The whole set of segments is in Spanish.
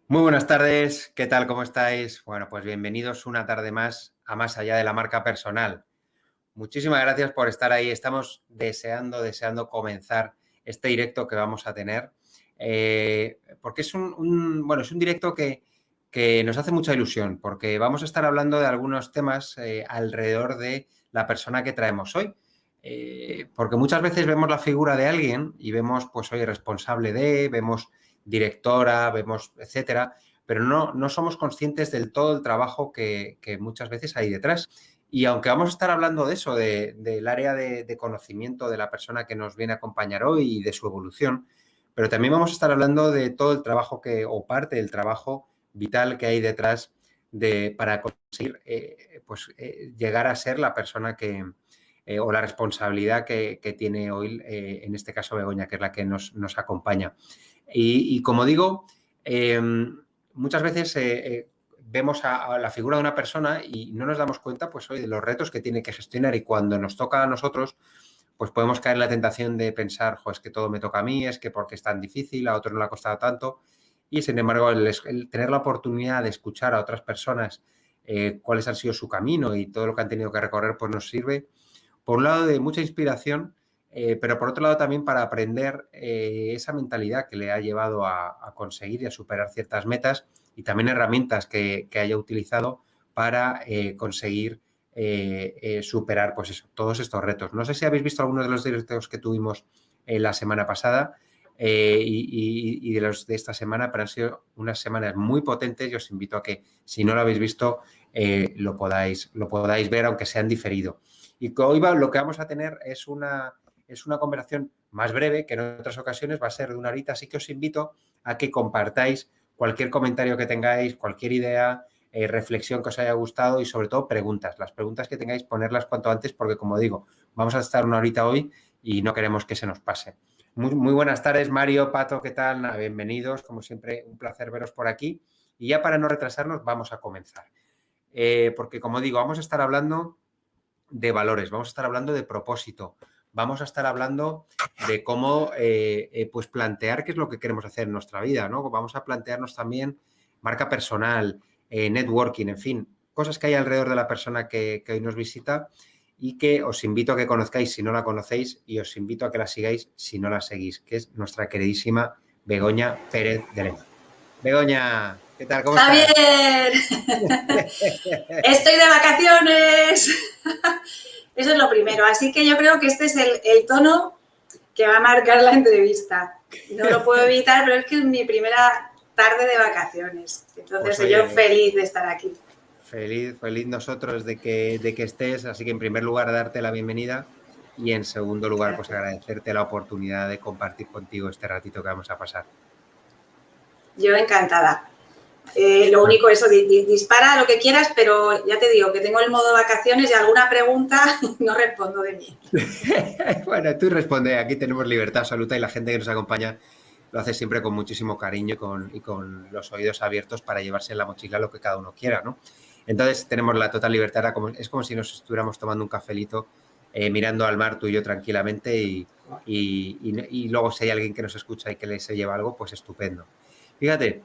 Muy buenas tardes, ¿qué tal? ¿Cómo estáis? Bueno, pues bienvenidos una tarde más a Más allá de la marca personal. Muchísimas gracias por estar ahí. Estamos deseando comenzar este directo que vamos a tener, porque es es un directo que nos hace mucha ilusión, porque vamos a estar hablando de algunos temas alrededor de la persona que traemos hoy. Porque muchas veces vemos la figura de alguien y vemos, pues, hoy responsable de, vemos directora, vemos, etcétera, pero no somos conscientes del todo el trabajo que muchas veces hay detrás. Y aunque vamos a estar hablando de eso, del área de conocimiento de la persona que nos viene a acompañar hoy y de su evolución, pero también vamos a estar hablando de todo el trabajo o parte del trabajo vital que hay detrás para conseguir llegar a ser la persona o la responsabilidad que tiene hoy, en este caso Begoña, que es la que nos acompaña. Y como digo, eh, muchas veces vemos a la figura de una persona y no nos damos cuenta, pues, hoy de los retos que tiene que gestionar, y cuando nos toca a nosotros, pues podemos caer en la tentación de pensar, es que todo me toca a mí, es que porque es tan difícil, a otros no le ha costado tanto. Y sin embargo, el tener la oportunidad de escuchar a otras personas cuáles han sido su camino y todo lo que han tenido que recorrer, pues nos sirve, por un lado, de mucha inspiración, pero por otro lado también para aprender esa mentalidad que le ha llevado a conseguir y a superar ciertas metas, y también herramientas que haya utilizado para conseguir superar, pues eso, todos estos retos. No sé si habéis visto algunos de los directos que tuvimos la semana pasada y de los de esta semana, pero han sido unas semanas muy potentes y os invito a que, si no lo habéis visto, lo podáis ver, aunque sea en diferido. Y hoy lo que vamos a tener es una conversación más breve, que en otras ocasiones va a ser de una horita, así que os invito a que compartáis cualquier comentario que tengáis, cualquier idea, reflexión que os haya gustado y, sobre todo, preguntas. Las preguntas que tengáis, ponerlas cuanto antes, porque, como digo, vamos a estar una horita hoy y no queremos que se nos pase. Muy buenas tardes, Mario, Pato, ¿qué tal? Bienvenidos, como siempre, un placer veros por aquí. Y ya, para no retrasarnos, vamos a comenzar. Porque, como digo, vamos a estar hablando de valores, vamos a estar hablando de propósito, vamos a estar hablando de cómo pues plantear qué es lo que queremos hacer en nuestra vida, ¿no? Vamos a plantearnos también marca personal, networking, en fin, cosas que hay alrededor de la persona que hoy nos visita, y que os invito a que conozcáis si no la conocéis, y os invito a que la sigáis si no la seguís, que es nuestra queridísima Begoña Pérez de Lema. Begoña, ¿qué tal? ¿Cómo estás? Javier, estoy de vacaciones. Eso es lo primero. Así que yo creo que este es el tono que va a marcar la entrevista. No lo puedo evitar, pero es que es mi primera tarde de vacaciones. Entonces, Pues soy yo oye, feliz de estar aquí. feliz nosotros de que estés, así que, en primer lugar, darte la bienvenida, y en segundo lugar, pues Gracias. agradecerte la oportunidad de compartir contigo este ratito que vamos a pasar. Yo encantada. Lo Bueno, único, eso, dispara lo que quieras, pero ya te digo que tengo el modo vacaciones y alguna pregunta no respondo de mí. bueno, tú responde, aquí tenemos libertad absoluta, y la gente que nos acompaña lo hace siempre con muchísimo cariño y con los oídos abiertos para llevarse en la mochila lo que cada uno quiera, ¿no? Entonces tenemos la total libertad, es como si nos estuviéramos tomando un cafelito, mirando al mar tú y yo tranquilamente, y luego, si hay alguien que nos escucha y que se lleva algo, pues estupendo. Fíjate,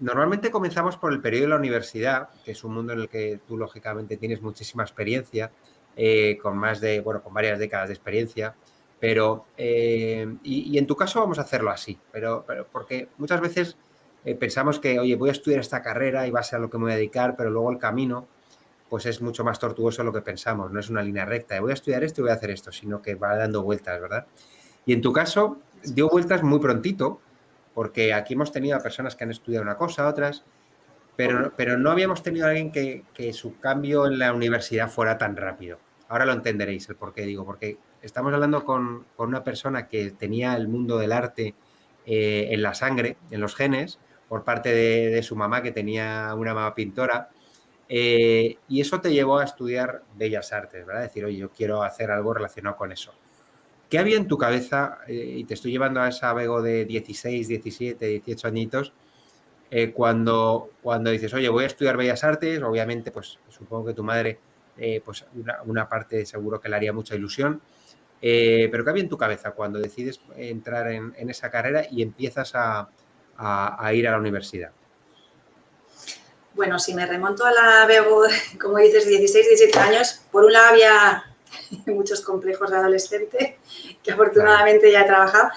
normalmente comenzamos por el periodo de la universidad, que es un mundo en el que tú, lógicamente, tienes muchísima experiencia, con varias décadas de experiencia, pero, y en tu caso vamos a hacerlo así, pero porque muchas veces pensamos que, oye, voy a estudiar esta carrera y va a ser a lo que me voy a dedicar, pero luego el camino, pues, es mucho más tortuoso de lo que pensamos, no es una línea recta de voy a estudiar esto y voy a hacer esto, sino que va dando vueltas, ¿verdad? Y en tu caso dio vueltas muy prontito, porque aquí hemos tenido a personas que han estudiado una cosa, otras, pero no habíamos tenido a alguien que su cambio en la universidad fuera tan rápido. Ahora lo entenderéis el por qué digo, porque estamos hablando con una persona que tenía el mundo del arte en la sangre, en los genes, por parte de su mamá, que tenía una mamá pintora, y eso te llevó a estudiar Bellas Artes, ¿verdad? Decir, oye, yo quiero hacer algo relacionado con eso. ¿Qué había en tu cabeza? Y te estoy llevando a esa Bego de 16, 17, 18 añitos, cuando dices, oye, voy a estudiar Bellas Artes. Obviamente, pues supongo que tu madre, pues una parte seguro que le haría mucha ilusión, pero ¿qué había en tu cabeza cuando decides entrar en esa carrera y empiezas a a ir a la universidad? Bueno, si me remonto a la Bego, como dices, 16, 17 años, por un lado había muchos complejos de adolescente, que afortunadamente ya he trabajado,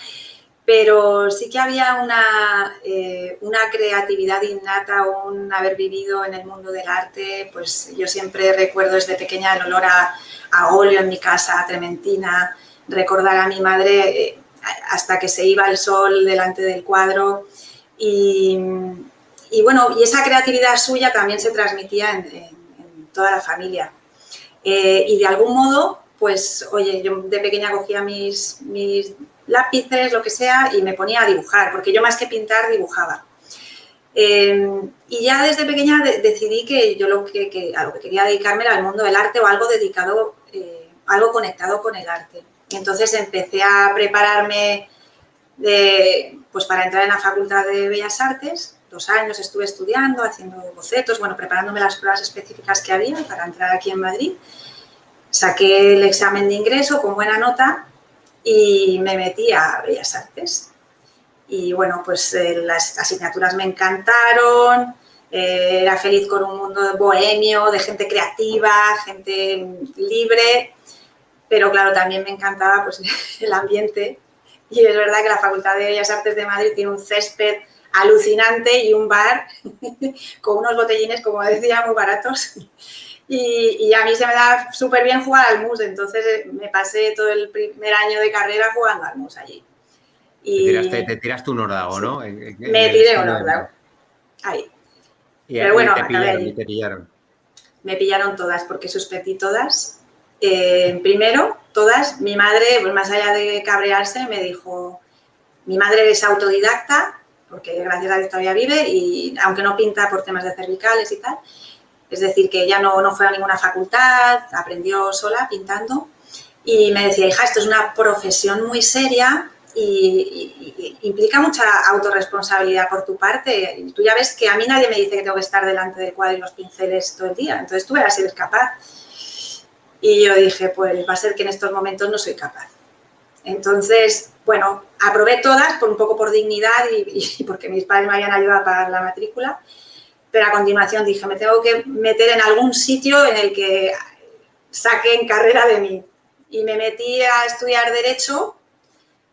pero sí que había una creatividad innata, un haber vivido en el mundo del arte. Pues yo siempre recuerdo desde pequeña el olor a óleo en mi casa, a trementina, recordar a mi madre hasta que se iba el sol delante del cuadro y bueno, y esa creatividad suya también se transmitía en toda la familia. Y de algún modo, pues, oye, yo de pequeña cogía mis lápices, lo que sea, y me ponía a dibujar, porque yo más que pintar, dibujaba. Y ya desde pequeña decidí que yo a lo que quería dedicarme era al mundo del arte o algo dedicado, algo conectado con el arte. Y entonces empecé a prepararme pues para entrar en la Facultad de Bellas Artes. 2 años estuve estudiando, haciendo bocetos, bueno, preparándome las pruebas específicas que había para entrar aquí en Madrid. Saqué el examen de ingreso con buena nota y me metí a Bellas Artes. Y bueno, pues las asignaturas me encantaron, era feliz con un mundo bohemio, de gente creativa, gente libre, pero claro, también me encantaba pues, el ambiente. Y es verdad que la Facultad de Bellas Artes de Madrid tiene un césped alucinante y un bar con unos botellines, como decía, muy baratos. Y a mí se me da súper bien jugar al mus, entonces me pasé todo el primer año de carrera jugando al mus allí. Te tiraste un ordago, sí, ¿no? me tiré un ordago. Ahí. Pero bueno, acabé allí. Te pillaron. Me pillaron todas porque suspendí todas. Primero, todas, mi madre, pues más allá de cabrearse, me dijo, mi madre es autodidacta, porque gracias a Dios todavía vive, y aunque no pinta por temas de cervicales y tal, es decir, que ella no fue a ninguna facultad, aprendió sola pintando, y me decía, hija, esto es una profesión muy seria y implica mucha autorresponsabilidad por tu parte. Y tú ya ves que a mí nadie me dice que tengo que estar delante del cuadro y los pinceles todo el día, entonces tú verás si eres capaz. Y yo dije, pues va a ser que en estos momentos no soy capaz. Entonces, bueno, aprobé todas un poco por dignidad y porque mis padres me habían ayudado a pagar la matrícula, pero a continuación dije, me tengo que meter en algún sitio en el que saquen carrera de mí. Y me metí a estudiar Derecho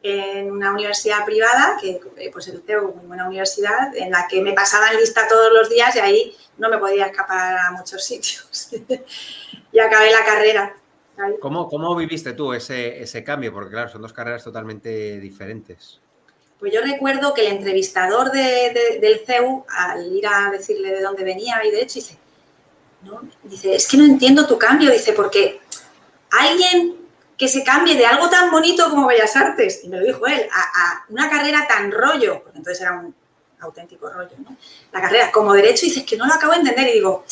en una universidad privada, que pues el CEU, muy buena universidad, en la que me pasaban lista todos los días y ahí no me podía escapar a muchos sitios. Y acabé la carrera. ¿Cómo viviste tú ese cambio? Porque claro, son 2 carreras totalmente diferentes. Pues yo recuerdo que el entrevistador del CEU, al ir a decirle de dónde venía y de hecho, dice, es que no entiendo tu cambio, dice, porque alguien que se cambie de algo tan bonito como Bellas Artes, y me lo dijo él, a una carrera tan rollo, porque entonces era un auténtico rollo, ¿no? La carrera como Derecho, dices que no lo acabo de entender y digo,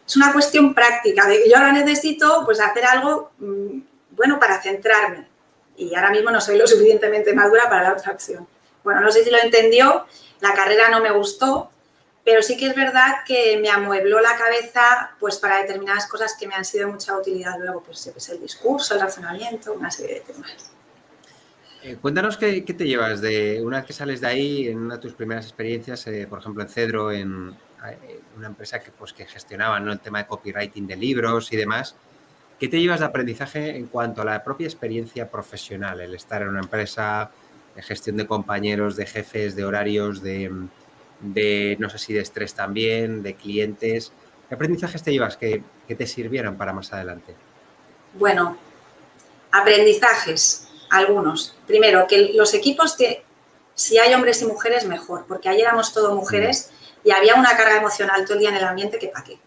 es una cuestión práctica, de que yo ahora necesito pues hacer algo bueno para centrarme y ahora mismo no soy lo suficientemente madura para la otra opción. Bueno, no sé si lo entendió, la carrera no me gustó, pero sí que es verdad que me amuebló la cabeza pues para determinadas cosas que me han sido de mucha utilidad luego, pues el discurso, el razonamiento, una serie de temas. Cuéntanos qué te llevas de una vez que sales de ahí, en una de tus primeras experiencias, por ejemplo, en Cedro, en una empresa que gestionaba, ¿no?, el tema de copywriting de libros y demás. ¿Qué te llevas de aprendizaje en cuanto a la propia experiencia profesional? El estar en una empresa, de gestión de compañeros, de jefes, de horarios, de no sé si de estrés también, de clientes. ¿Qué aprendizajes te llevas que te sirvieran para más adelante? Bueno, aprendizajes, algunos. Primero, que los equipos, si hay hombres y mujeres, mejor, porque ayer éramos todo mujeres y había una carga emocional todo el día en el ambiente que pa' qué.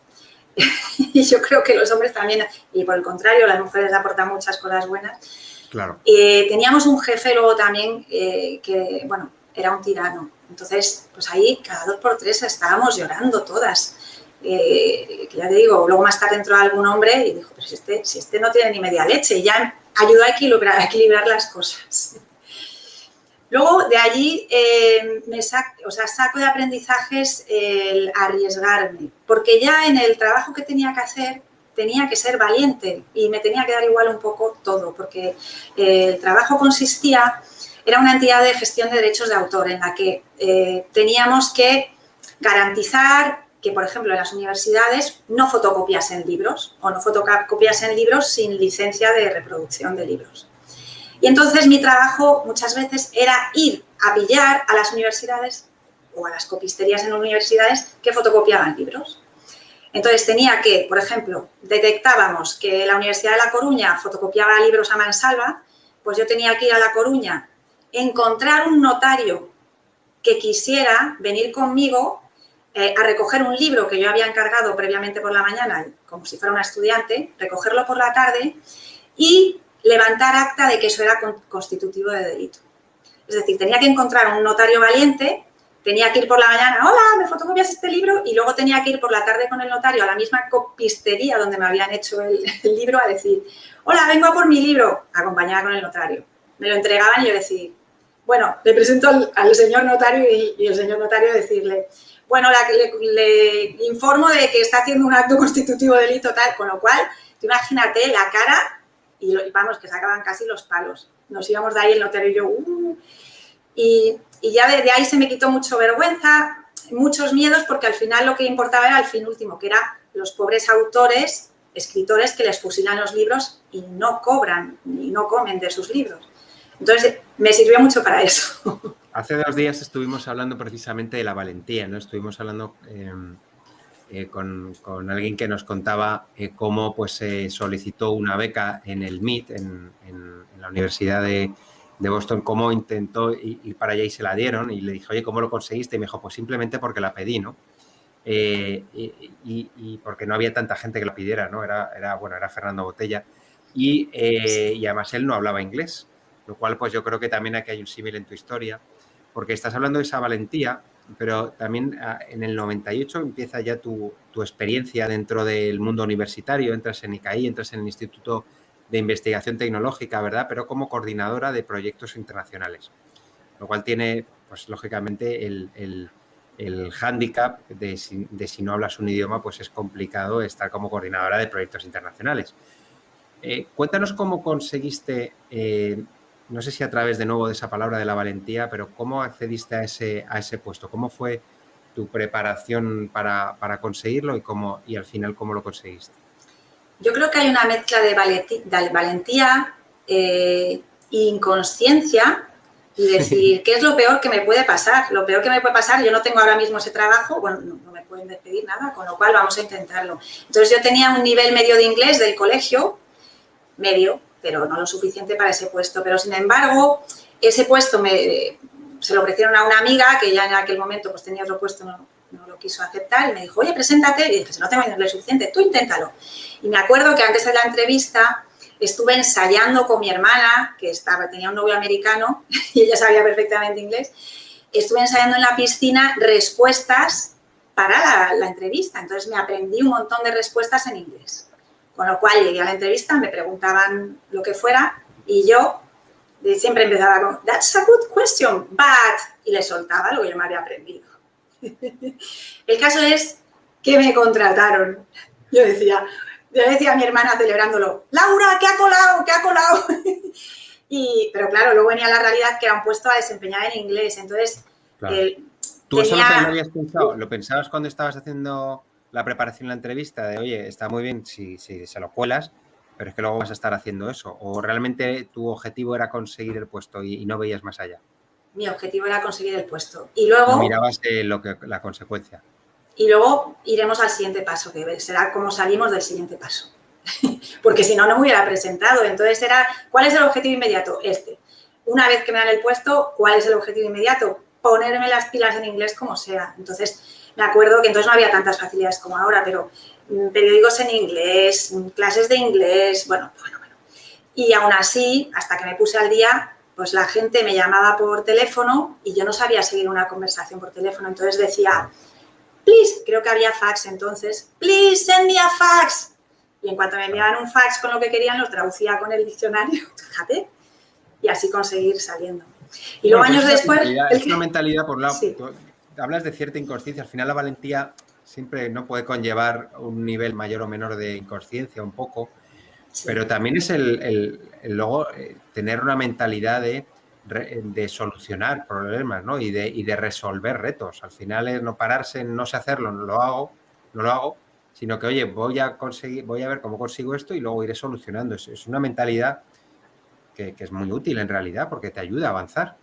Y yo creo que los hombres también, y por el contrario, las mujeres aportan muchas cosas buenas. Claro. Teníamos un jefe luego también que, bueno, era un tirano. Entonces, pues ahí cada 2 por 3 estábamos llorando todas. Que ya te digo, luego más tarde entró algún hombre y dijo, pero si este no tiene ni media leche, y ya ayudó a equilibrar las cosas. Luego, de allí, saco de aprendizajes el arriesgarme, porque ya en el trabajo que tenía que hacer tenía que ser valiente y me tenía que dar igual un poco todo, porque el trabajo consistía era una entidad de gestión de derechos de autor en la que teníamos que garantizar que, por ejemplo, en las universidades no fotocopiasen libros o no fotocopiasen libros sin licencia de reproducción de libros. Y entonces mi trabajo muchas veces era ir a pillar a las universidades o a las copisterías en universidades que fotocopiaban libros. Entonces tenía que, por ejemplo, detectábamos que la Universidad de La Coruña fotocopiaba libros a mansalva, pues yo tenía que ir a La Coruña, encontrar un notario que quisiera venir conmigo a recoger un libro que yo había encargado previamente por la mañana, como si fuera una estudiante, recogerlo por la tarde y levantar acta de que eso era constitutivo de delito. Es decir, tenía que encontrar un notario valiente, tenía que ir por la mañana, hola, ¿me fotocopias este libro? Y luego tenía que ir por la tarde con el notario a la misma copistería donde me habían hecho el libro a decir, hola, vengo a por mi libro, acompañada con el notario. Me lo entregaban y yo decía, bueno, le presento al señor notario y el señor notario decirle, bueno, le informo de que está haciendo un acto constitutivo de delito tal, con lo cual, tú imagínate la cara y vamos, que sacaban casi los palos. Nos íbamos de ahí el notario y yo, y ya de ahí se me quitó mucho vergüenza, muchos miedos, porque al final lo que importaba era el fin último, que era los pobres autores, escritores que les fusilan los libros y no cobran ni no comen de sus libros. Entonces, me sirvió mucho para eso. Hace 2 días estuvimos hablando precisamente de la valentía, ¿no? Estuvimos hablando con alguien que nos contaba cómo pues, solicitó una beca en el MIT, en la Universidad de Boston, cómo intentó ir para allá y se la dieron, y le dije, oye, ¿cómo lo conseguiste? Y me dijo, pues simplemente porque la pedí, ¿no? Y porque no había tanta gente que la pidiera, ¿no? Era Fernando Botella, y además él no hablaba inglés, lo cual pues yo creo que también aquí hay un símil en tu historia, porque estás hablando de esa valentía, pero también en el 98 empieza ya tu experiencia dentro del mundo universitario, entras en ICAI, entras en el Instituto de Investigación Tecnológica, ¿verdad? Pero como coordinadora de proyectos internacionales, lo cual tiene, pues lógicamente, el hándicap de si no hablas un idioma, pues es complicado estar como coordinadora de proyectos internacionales. Cuéntanos cómo conseguiste, no sé si a través de nuevo de esa palabra de la valentía, pero cómo accediste a ese puesto, cómo fue tu preparación para conseguirlo y al final cómo lo conseguiste. Yo creo que hay una mezcla de valentía e inconsciencia y decir, ¿qué es lo peor que me puede pasar? Lo peor que me puede pasar, yo no tengo ahora mismo ese trabajo, bueno, no me pueden despedir nada, con lo cual vamos a intentarlo. Entonces yo tenía un nivel medio de inglés del colegio, medio, pero no lo suficiente para ese puesto. Pero sin embargo, ese puesto se lo ofrecieron a una amiga que ya en aquel momento pues tenía otro puesto, no lo quiso aceptar y me dijo, oye, preséntate. Y dije, si no tengo inglés suficiente, tú inténtalo. Y me acuerdo que antes de la entrevista estuve ensayando con mi hermana, que tenía un novio americano y ella sabía perfectamente inglés. Estuve ensayando en la piscina respuestas para la entrevista. Entonces me aprendí un montón de respuestas en inglés. Con lo cual llegué a la entrevista, me preguntaban lo que fuera y yo siempre empezaba con, that's a good question, but, y le soltaba lo que yo me había aprendido. El caso es que me contrataron. Yo decía a mi hermana celebrándolo, Laura, ¿qué ha colado? ¿Qué ha colado? Pero claro, luego venía la realidad que era un puesto a desempeñar en inglés. Entonces, claro. ¿Tú eso lo habías pensado? ¿Lo pensabas cuando estabas haciendo la preparación de la entrevista? De, oye, está muy bien si se lo cuelas, pero es que luego vas a estar haciendo eso. ¿O realmente tu objetivo era conseguir el puesto y no veías más allá? Mi objetivo era conseguir el puesto. Y luego... No mirabas la consecuencia. Y luego iremos al siguiente paso, que será cómo salimos del siguiente paso. Porque si no, no me hubiera presentado. Entonces era, ¿cuál es el objetivo inmediato? Una vez que me dan el puesto, ¿cuál es el objetivo inmediato? Ponerme las pilas en inglés como sea. Entonces, me acuerdo que entonces no había tantas facilidades como ahora, pero periódicos en inglés, clases de inglés, bueno. Y aún así, hasta que me puse al día, pues la gente me llamaba por teléfono y yo no sabía seguir una conversación por teléfono. Entonces decía, please, creo que había fax entonces, please send me a fax. Y en cuanto me enviaban un fax con lo que querían, lo traducía con el diccionario, fíjate, y así conseguir saliendo. Y luego años después... Es una mentalidad, por un lado, sí. Hablas de cierta inconsciencia, al final la valentía siempre no puede conllevar un nivel mayor o menor de inconsciencia, un poco, sí. Pero también es el luego tener una mentalidad de de solucionar problemas, ¿no? Y de resolver retos. Al final es no pararse en no sé hacerlo, no lo hago, sino que, oye, voy a ver cómo consigo esto y luego iré solucionando. Es una mentalidad que es muy útil en realidad porque te ayuda a avanzar.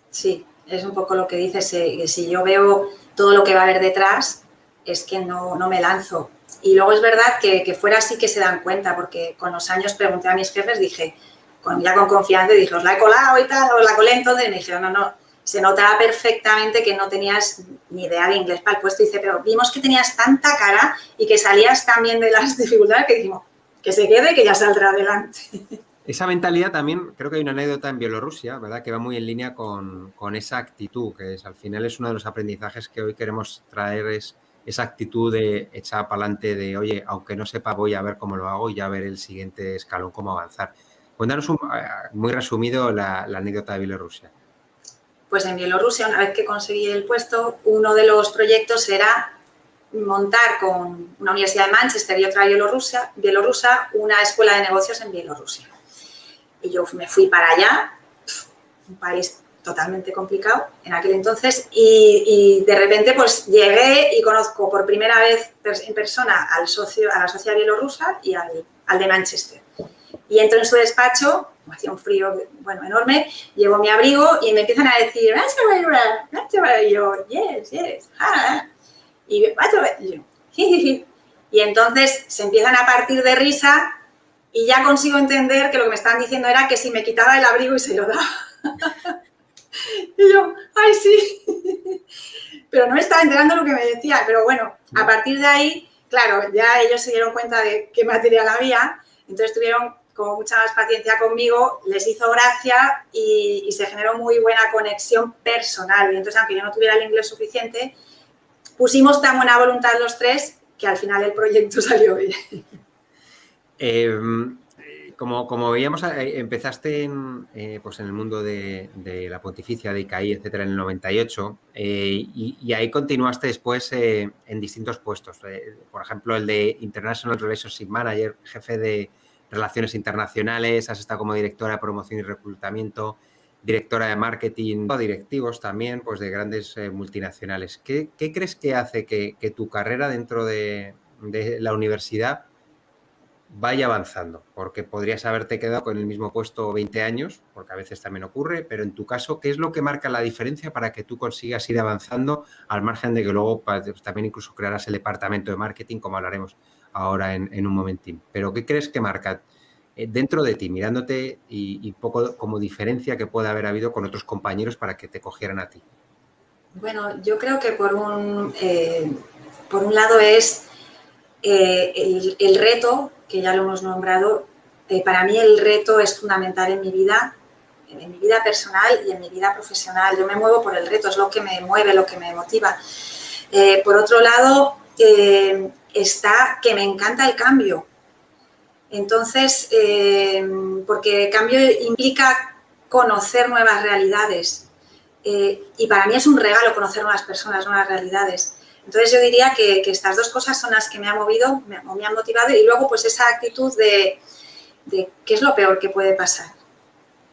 Sí, es un poco lo que dices. Si yo veo todo lo que va a haber detrás, es que no me lanzo. Y luego es verdad que fuera sí que se dan cuenta, porque con los años pregunté a mis jefes, dije, ya con confianza, dije, os la he colado y tal, os la colé entonces, y me dijeron, no, se notaba perfectamente que no tenías ni idea de inglés para el puesto. Y dice, pero vimos que tenías tanta cara y que salías también de las dificultades que dijimos, que se quede, que ya saldrá adelante. Esa mentalidad también, creo que hay una anécdota en Bielorrusia, ¿verdad? Que va muy en línea con esa actitud, que al final es uno de los aprendizajes que hoy queremos traer, es esa actitud de echar para adelante, de, oye, aunque no sepa, voy a ver cómo lo hago y ya ver el siguiente escalón, cómo avanzar. Cuéntanos muy resumido la anécdota de Bielorrusia. Pues en Bielorrusia, una vez que conseguí el puesto, uno de los proyectos era montar con una universidad de Manchester y otra bielorrusa una escuela de negocios en Bielorrusia. Y yo me fui para allá, un país totalmente complicado en aquel entonces, y de repente pues llegué y conozco por primera vez en persona a la socia bielorrusa y al de Manchester. Y entro en su despacho, hacía un frío, bueno, enorme, llevo mi abrigo y me empiezan a decir, y yo, yes, y yo, jijiji. Y entonces se empiezan a partir de risa y ya consigo entender que lo que me estaban diciendo era que si me quitaba el abrigo y se lo daba. Y yo, ay, sí. Pero no me estaba enterando lo que me decía. Pero bueno, a partir de ahí, claro, ya ellos se dieron cuenta de qué material había. Entonces tuvieron como mucha más paciencia conmigo, les hizo gracia y se generó muy buena conexión personal. Y entonces, aunque yo no tuviera el inglés suficiente, pusimos tan buena voluntad los tres que al final el proyecto salió bien. Como veíamos, empezaste pues en el mundo de la pontificia, de ICAI, etcétera, en el 98, y ahí continuaste después en distintos puestos. Por ejemplo, el de International Relationship Manager, jefe de Relaciones Internacionales, has estado como directora de promoción y reclutamiento, directora de marketing, directivos también, pues de grandes multinacionales. ¿Qué crees que hace que tu carrera dentro de la universidad vaya avanzando? Porque podrías haberte quedado con el mismo puesto 20 años, porque a veces también ocurre, pero en tu caso, ¿qué es lo que marca la diferencia para que tú consigas ir avanzando al margen de que luego también incluso crearás el departamento de marketing, como hablaremos ahora en un momentín? Pero ¿qué crees que marca dentro de ti, mirándote y poco como diferencia que puede haber habido con otros compañeros para que te cogieran a ti? Bueno, yo creo que por un lado es el reto, que ya lo hemos nombrado. Para mí el reto es fundamental en mi vida personal y en mi vida profesional. Yo me muevo por el reto, es lo que me mueve, lo que me motiva. Por otro lado, está que me encanta el cambio. Entonces, porque el cambio implica conocer nuevas realidades. Y para mí es un regalo conocer nuevas personas, nuevas realidades. Entonces yo diría que estas dos cosas son las que me han movido, me han motivado, y luego pues esa actitud de qué es lo peor que puede pasar.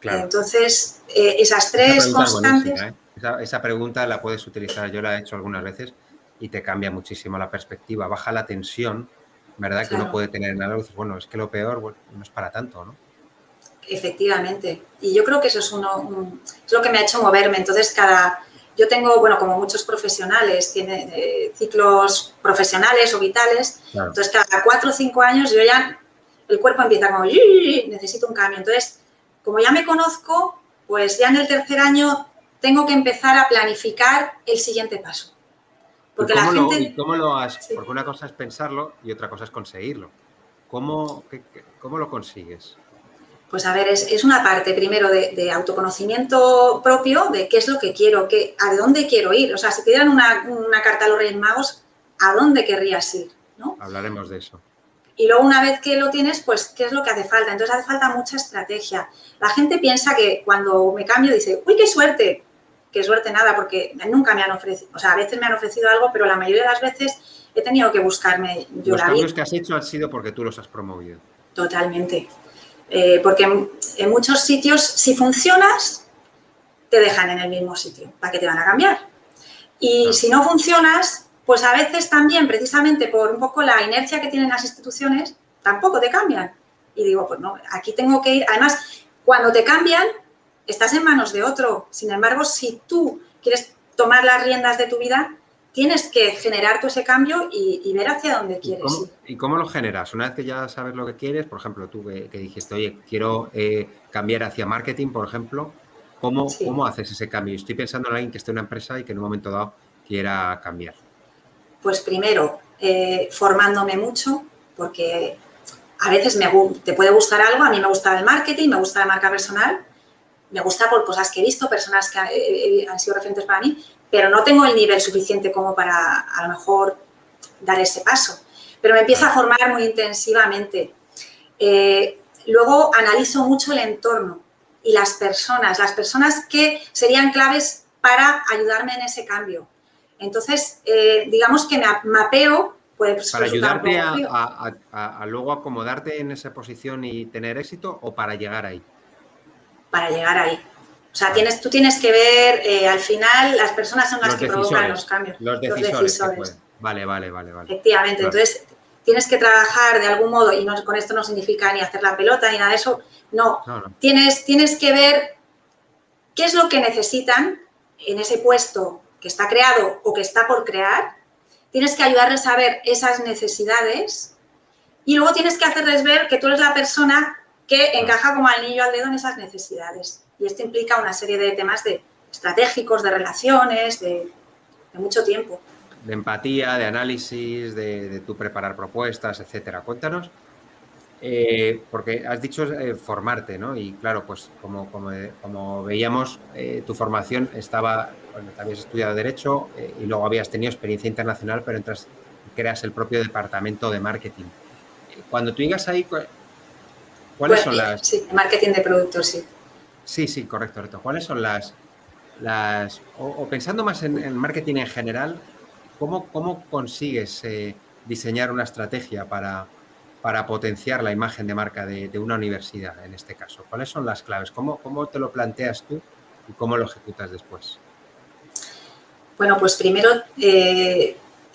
Claro. Entonces, esas tres constantes... Esa pregunta la puedes utilizar, yo la he hecho algunas veces y te cambia muchísimo la perspectiva, baja la tensión, ¿verdad? Claro. Que uno puede tener en algo y dices, bueno, es que lo peor no es para tanto, ¿no? Efectivamente. Y yo creo que eso es lo que me ha hecho moverme. Entonces, yo tengo, bueno, como muchos profesionales, tiene ciclos profesionales o vitales. Claro. Entonces, cada 4 o 5 años el cuerpo empieza como, necesito un cambio. Entonces, como ya me conozco, pues ya en el tercer año tengo que empezar a planificar el siguiente paso. Porque ¿Cómo lo has? Sí. Porque una cosa es pensarlo y otra cosa es conseguirlo. ¿Cómo lo consigues? Pues a ver, es una parte primero de autoconocimiento propio, de qué es lo que quiero, a dónde quiero ir. O sea, si te dieran una carta a los Reyes Magos, ¿a dónde querrías ir? ¿No? Hablaremos de eso. Y luego una vez que lo tienes, pues, ¿qué es lo que hace falta? Entonces hace falta mucha estrategia. La gente piensa que cuando me cambio dice, ¡uy, qué suerte! Qué suerte nada, porque nunca me han ofrecido, o sea, a veces me han ofrecido algo, pero la mayoría de las veces he tenido que buscarme yo la vida. Los cambios que has hecho han sido porque tú los has promovido. Totalmente. Porque en muchos sitios, si funcionas, te dejan en el mismo sitio. ¿Para qué te van a cambiar? Y si no funcionas, pues a veces también, precisamente por un poco la inercia que tienen las instituciones, tampoco te cambian. Y digo, pues no, aquí tengo que ir. Además, cuando te cambian, estás en manos de otro. Sin embargo, si tú quieres tomar las riendas de tu vida, tienes que generar tú ese cambio y ver hacia dónde quieres ir. ¿Y cómo lo generas? Una vez que ya sabes lo que quieres, por ejemplo, tú que dijiste, oye, quiero cambiar hacia marketing, por ejemplo, Sí. ¿cómo haces ese cambio? Estoy pensando en alguien que esté en una empresa y que en un momento dado quiera cambiar. Pues primero, formándome mucho, porque a veces te puede gustar algo, a mí me gusta el marketing, me gusta la marca personal, me gusta por cosas que he visto, personas que han sido referentes para mí, pero no tengo el nivel suficiente como para a lo mejor dar ese paso. Pero me empiezo a formar muy intensivamente. Luego analizo mucho el entorno y las personas que serían claves para ayudarme en ese cambio. Entonces, digamos que me mapeo, pues, ¿Para ayudarte a luego acomodarte en esa posición y tener éxito o para llegar ahí? Para llegar ahí. O sea, tú tienes que ver, al final, las personas son las Los que provocan decisores, los cambios. los decisores que pueden. Vale. Efectivamente. Claro. Entonces, tienes que trabajar de algún modo, y no, con esto no significa ni hacer la pelota ni nada de eso. No. Tienes que ver qué es lo que necesitan en ese puesto que está creado o que está por crear. Tienes que ayudarles a ver esas necesidades y luego tienes que hacerles ver que tú eres la persona que encaja como anillo al dedo en esas necesidades. Y esto implica una serie de temas estratégicos, de relaciones, de mucho tiempo. De empatía, de análisis, de tú preparar propuestas, etcétera. Cuéntanos, porque has dicho formarte, ¿no? Y claro, pues como veíamos, tu formación bueno, te habías estudiado Derecho y luego habías tenido experiencia internacional, pero entras y creas el propio departamento de marketing. Cuando tú llegas ahí, ¿cuáles son las...? Sí, marketing de productos, sí. Sí, correcto. ¿Cuáles son o pensando más en marketing en general, ¿cómo consigues diseñar una estrategia para potenciar la imagen de marca de una universidad, en este caso? ¿Cuáles son las claves? ¿Cómo te lo planteas tú y cómo lo ejecutas después? Bueno, pues primero,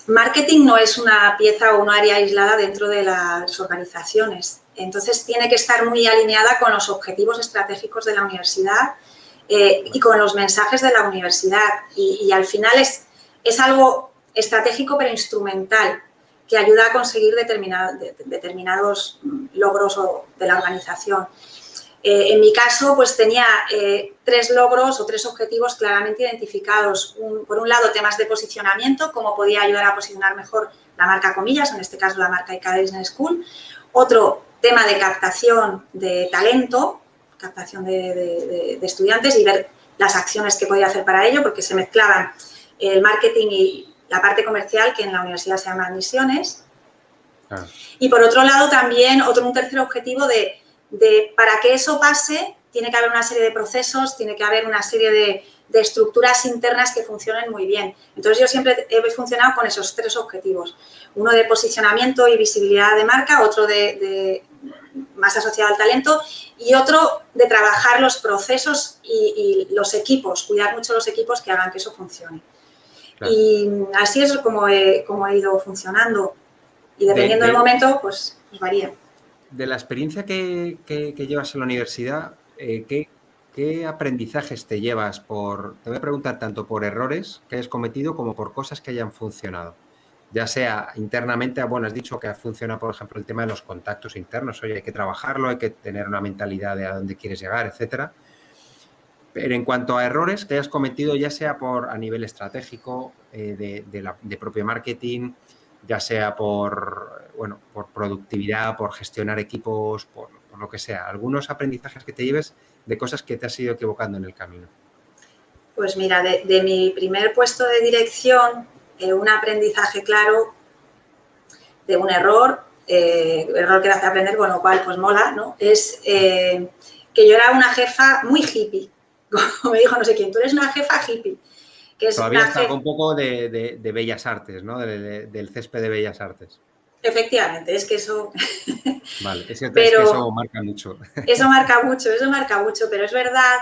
marketing no es una pieza o un área aislada dentro de las organizaciones. Entonces, tiene que estar muy alineada con los objetivos estratégicos de la universidad y con los mensajes de la universidad. Y al final es algo estratégico pero instrumental que ayuda a conseguir determinados logros de la organización. En mi caso, pues tenía 3 logros o 3 objetivos claramente identificados. Por un lado, temas de posicionamiento, cómo podía ayudar a posicionar mejor la marca comillas, en este caso la marca ICADE Business School. Otro tema de captación de talento, captación de estudiantes y ver las acciones que podía hacer para ello, porque se mezclaban el marketing y la parte comercial, que en la universidad se llama admisiones. Ah. Y por otro lado, también un tercer objetivo de para que eso pase, tiene que haber una serie de procesos, tiene que haber una serie de estructuras internas que funcionen muy bien. Entonces, yo siempre he funcionado con esos 3 objetivos. Uno de posicionamiento y visibilidad de marca, otro de más asociado al talento y otro de trabajar los procesos y los equipos, cuidar mucho los equipos que hagan que eso funcione. Claro. Y así es como he ido funcionando. Y dependiendo del momento, pues varía. De la experiencia que llevas en la universidad, ¿qué aprendizajes te llevas te voy a preguntar tanto por errores que hayas cometido como por cosas que hayan funcionado? Ya sea internamente, bueno, has dicho que ha funcionado, por ejemplo, el tema de los contactos internos. Oye, hay que trabajarlo, hay que tener una mentalidad de a dónde quieres llegar, etcétera. Pero en cuanto a errores que hayas cometido, ya sea a nivel estratégico, de propio marketing, ya sea por productividad, por gestionar equipos, por lo que sea. Algunos aprendizajes que te lleves de cosas que te has ido equivocando en el camino. Pues mira, de mi primer puesto de dirección, un aprendizaje claro de un error que hace aprender, con lo cual pues mola, ¿no? Es que yo era una jefa muy hippie, como me dijo no sé quién, tú eres una jefa hippie. Que es todavía está un poco de Bellas Artes, ¿no? Del césped de Bellas Artes. Efectivamente, es que eso... Vale, es que eso marca mucho. Eso marca mucho, pero es verdad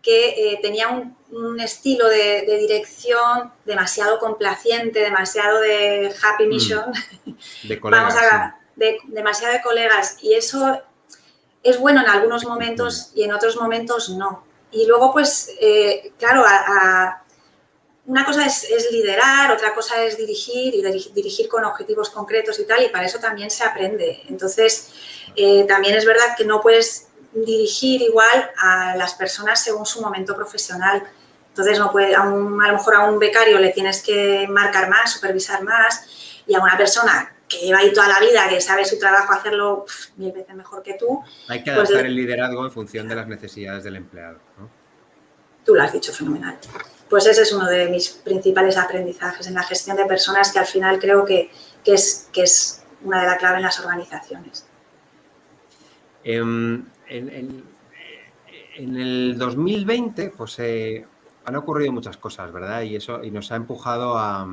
que tenía un estilo de dirección demasiado complaciente, demasiado de happy mission, de colegas, demasiado de colegas, y eso es bueno en algunos momentos y en otros momentos no. Y luego, pues, claro, una cosa es liderar, otra cosa es dirigir, y dirigir con objetivos concretos y tal, y para eso también se aprende. Entonces, también es verdad que no puedes dirigir igual a las personas según su momento profesional. Entonces, no puede, a lo mejor a un becario le tienes que marcar más, supervisar más, y a una persona que lleva ahí toda la vida, que sabe su trabajo hacerlo 1000 veces mejor que tú. Hay que adaptar el liderazgo en función de las necesidades del empleado, ¿no? Tú lo has dicho fenomenal. Pues ese es uno de mis principales aprendizajes en la gestión de personas, que al final creo que es una de las claves en las organizaciones. En el 2020, pues han ocurrido muchas cosas, ¿verdad? Y nos ha empujado a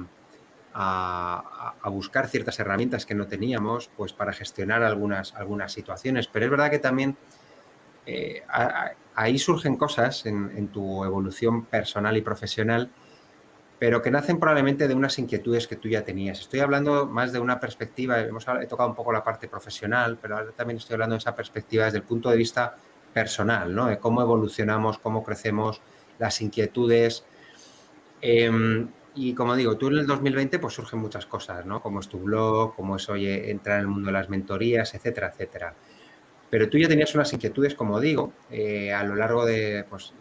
buscar ciertas herramientas que no teníamos, pues para gestionar algunas situaciones. Pero es verdad que también ahí surgen cosas en tu evolución personal y profesional, pero que nacen probablemente de unas inquietudes que tú ya tenías. Estoy hablando más de una perspectiva, he tocado un poco la parte profesional, pero ahora también estoy hablando de esa perspectiva desde el punto de vista personal, ¿no? De cómo evolucionamos, cómo crecemos, las inquietudes. Y como digo, tú en el 2020 pues surgen muchas cosas, ¿no? Como es tu blog, como es, oye, entrar en el mundo de las mentorías, etcétera, etcétera. Pero tú ya tenías unas inquietudes, como digo, a lo largo de, pues,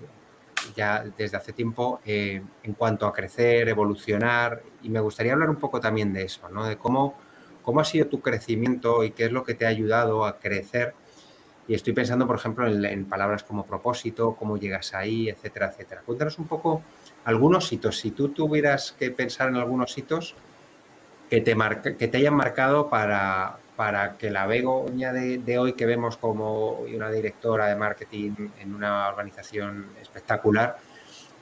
ya desde hace tiempo en cuanto a crecer, evolucionar, y me gustaría hablar un poco también de eso, ¿no? De cómo ha sido tu crecimiento y qué es lo que te ha ayudado a crecer. Y estoy pensando, por ejemplo, en palabras como propósito, cómo llegas ahí, etcétera, etcétera. Cuéntanos un poco algunos hitos. Si tú tuvieras que pensar en algunos hitos que te hayan marcado para que la Begoña de hoy, que vemos como una directora de marketing en una organización espectacular,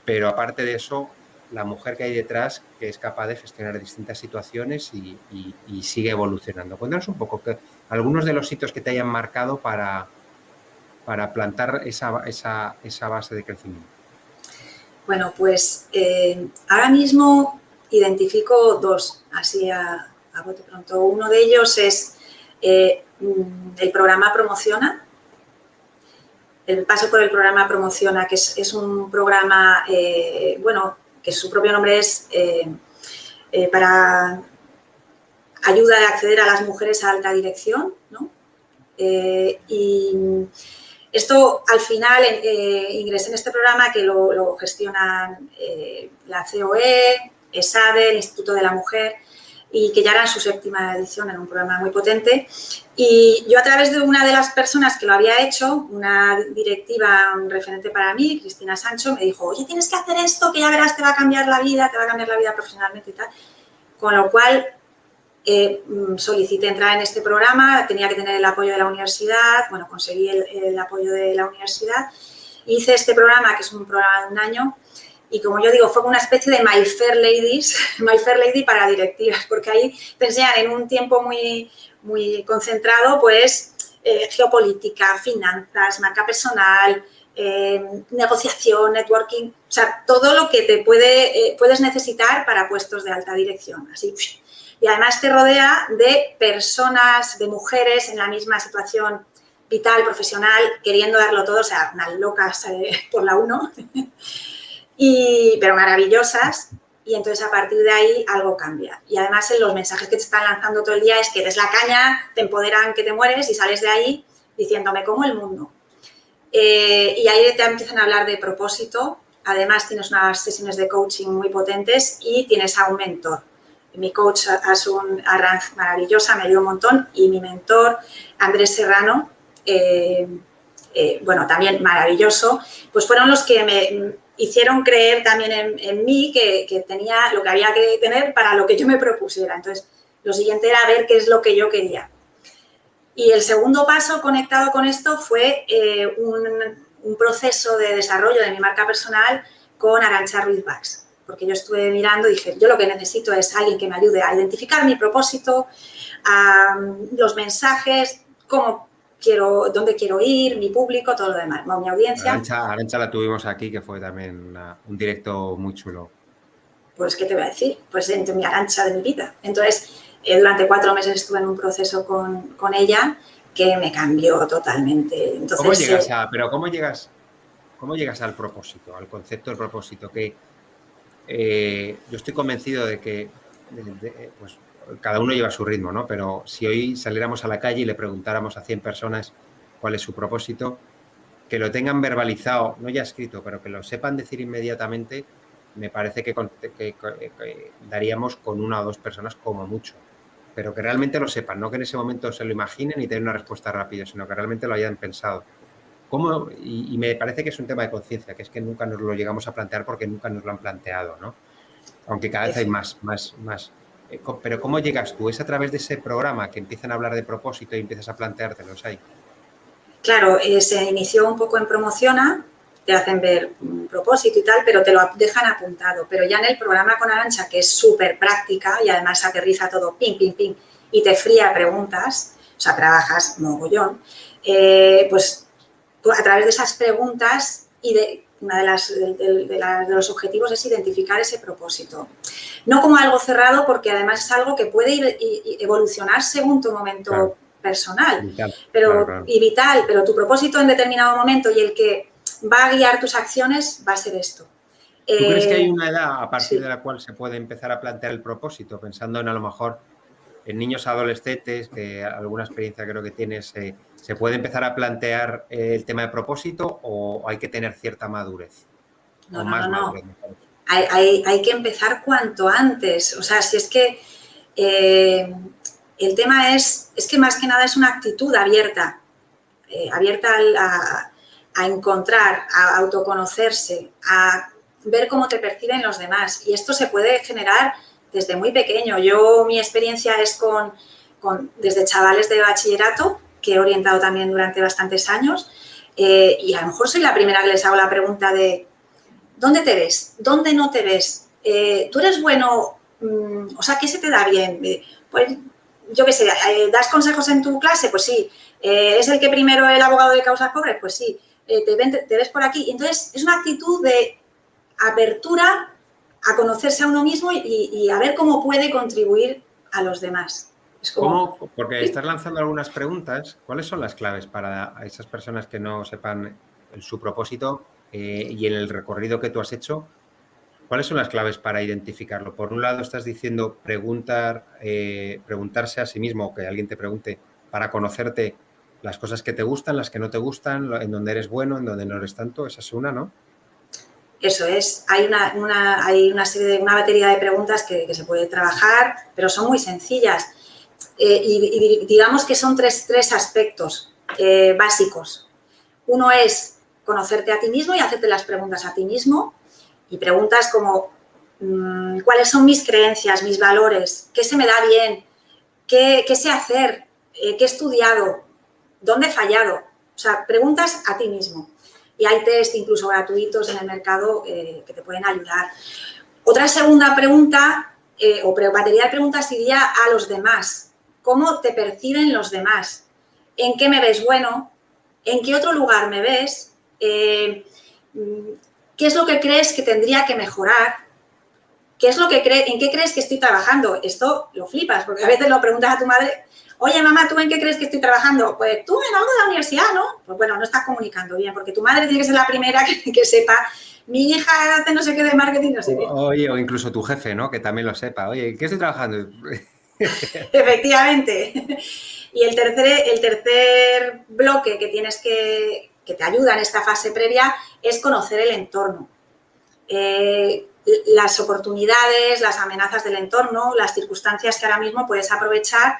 pero aparte de eso, la mujer que hay detrás, que es capaz de gestionar distintas situaciones y sigue evolucionando. Cuéntanos un poco algunos de los hitos que te hayan marcado para plantar esa base de crecimiento. Bueno, pues ahora mismo identifico dos, así a bote pronto. Uno de ellos es el programa Promociona. El paso por el programa Promociona, que es un programa, bueno, que su propio nombre es para ayuda a acceder a las mujeres a alta dirección, ¿no? Y esto, al final, ingresé en este programa que lo gestionan la COE, ESADE, el Instituto de la Mujer, y que ya era en su 7ª edición, en un programa muy potente. Y yo, a través de una de las personas que lo había hecho, una directiva, un referente para mí, Cristina Sancho, me dijo, oye, tienes que hacer esto, que ya verás, te va a cambiar la vida profesionalmente y tal. Con lo cual, solicité entrar en este programa, tenía que tener el apoyo de la universidad, bueno, conseguí el apoyo de la universidad, hice este programa, que es un programa de un año, y como yo digo, fue una especie de My Fair Lady para directivas, porque ahí te enseñan en un tiempo muy, muy concentrado, pues, geopolítica, finanzas, marca personal, negociación, networking, o sea, todo lo que te puedes necesitar para puestos de alta dirección, así. Y además te rodea de personas, de mujeres en la misma situación vital, profesional, queriendo darlo todo, o sea, unas locas por la uno, pero maravillosas. Y entonces, a partir de ahí, algo cambia. Y además, en los mensajes que te están lanzando todo el día es que eres la caña, te empoderan, que te mueres, y sales de ahí diciéndome como el mundo. Y ahí te empiezan a hablar de propósito. Además, tienes unas sesiones de coaching muy potentes y tienes a un mentor. Mi coach Arranz, maravillosa, me ayudó un montón, y mi mentor, Andrés Serrano, bueno, también maravilloso, pues fueron los que me hicieron creer también en mí que tenía lo que había que tener para lo que yo me propusiera. Entonces, lo siguiente era ver qué es lo que yo quería. Y el segundo paso conectado con esto fue un proceso de desarrollo de mi marca personal con Arantxa Ruiz Bax, porque yo estuve mirando y dije, yo lo que necesito es alguien que me ayude a identificar mi propósito, a los mensajes, cómo dónde quiero ir, mi público, todo lo demás, ¿no? Mi audiencia. Arantxa la tuvimos aquí, que fue también un directo muy chulo. Pues, ¿qué te voy a decir? Pues entre mi Arantxa de mi vida. Entonces, durante 4 meses estuve en un proceso con ella que me cambió totalmente. Entonces, ¿Cómo llegas al propósito, al concepto del propósito? Que yo estoy convencido de que pues, cada uno lleva su ritmo, ¿no? Pero si hoy saliéramos a la calle y le preguntáramos a 100 personas cuál es su propósito, que lo tengan verbalizado, no ya escrito, pero que lo sepan decir inmediatamente, me parece que daríamos con 1 o 2 personas como mucho. Pero que realmente lo sepan, no que en ese momento se lo imaginen y tengan una respuesta rápida, sino que realmente lo hayan pensado. Y me parece que es un tema de conciencia, que es que nunca nos lo llegamos a plantear porque nunca nos lo han planteado, ¿no? Aunque cada vez hay más. Pero ¿cómo llegas tú? ¿Es a través de ese programa que empiezan a hablar de propósito y empiezas a planteártelos ahí? Claro, se inició un poco en Promociona, te hacen ver un propósito y tal, pero te lo dejan apuntado. Pero ya en el programa con Arantxa, que es súper práctica y además aterriza todo, pim, pim, pim, y te fría preguntas, o sea, trabajas mogollón, pues a través de esas preguntas y una de los objetivos es identificar ese propósito. No como algo cerrado, porque además es algo que puede evolucionar según tu momento personal, vital, claro. Y vital, pero tu propósito en determinado momento y el que va a guiar tus acciones va a ser esto. ¿Tú crees que hay una edad a partir de la cual se puede empezar a plantear el propósito? Pensando en a lo mejor en niños adolescentes, que alguna experiencia creo que tienes, ¿se puede empezar a plantear el tema de propósito o hay que tener cierta madurez? No. Madurez, hay que empezar cuanto antes. O sea, si es que el tema es que más que nada es una actitud abierta, a encontrar, a autoconocerse, a ver cómo te perciben los demás. Y esto se puede generar desde muy pequeño. Mi experiencia es desde chavales de bachillerato, que he orientado también durante bastantes años, y a lo mejor soy la primera que les hago la pregunta de ¿dónde te ves? ¿Dónde no te ves? ¿Tú eres bueno? O sea, ¿qué se te da bien? Pues yo qué sé, ¿das consejos en tu clase? Pues sí. ¿Es el que primero el abogado de causas pobres? Pues sí. ¿Te ves por aquí? Entonces, es una actitud de apertura a conocerse a uno mismo y a ver cómo puede contribuir a los demás. Es como, porque estás lanzando algunas preguntas. ¿Cuáles son las claves para esas personas que no sepan su propósito y en el recorrido que tú has hecho? ¿Cuáles son las claves para identificarlo? Por un lado, estás diciendo preguntarse a sí mismo o que alguien te pregunte para conocerte las cosas que te gustan, las que no te gustan, en donde eres bueno, en donde no eres tanto. Esa es una, ¿no? Eso es. Hay una batería de preguntas que se puede trabajar, pero son muy sencillas. Y digamos que son tres aspectos básicos. Uno es conocerte a ti mismo y hacerte las preguntas a ti mismo. Y preguntas como, ¿cuáles son mis creencias, mis valores? ¿Qué se me da bien? ¿Qué sé hacer? ¿Qué he estudiado? ¿Dónde he fallado? O sea, preguntas a ti mismo. Y hay test incluso gratuitos en el mercado que te pueden ayudar. Otra segunda pregunta o batería de preguntas iría a los demás. ¿Cómo te perciben los demás? ¿En qué me ves bueno? ¿En qué otro lugar me ves? ¿Qué es lo que crees que tendría que mejorar? ¿En qué crees que estoy trabajando? Esto lo flipas, porque a veces lo preguntas a tu madre, oye, mamá, ¿tú en qué crees que estoy trabajando? Pues tú en algo de la universidad, ¿no? Pues bueno, no estás comunicando bien, porque tu madre tiene que ser la primera que sepa, mi hija hace no sé qué de marketing, no sé qué. Oye, o incluso tu jefe, ¿no? Que también lo sepa. Oye, ¿qué estoy trabajando? Efectivamente. Y el tercer bloque que tienes que te ayuda en esta fase previa es conocer el entorno. Las oportunidades, las amenazas del entorno, las circunstancias que ahora mismo puedes aprovechar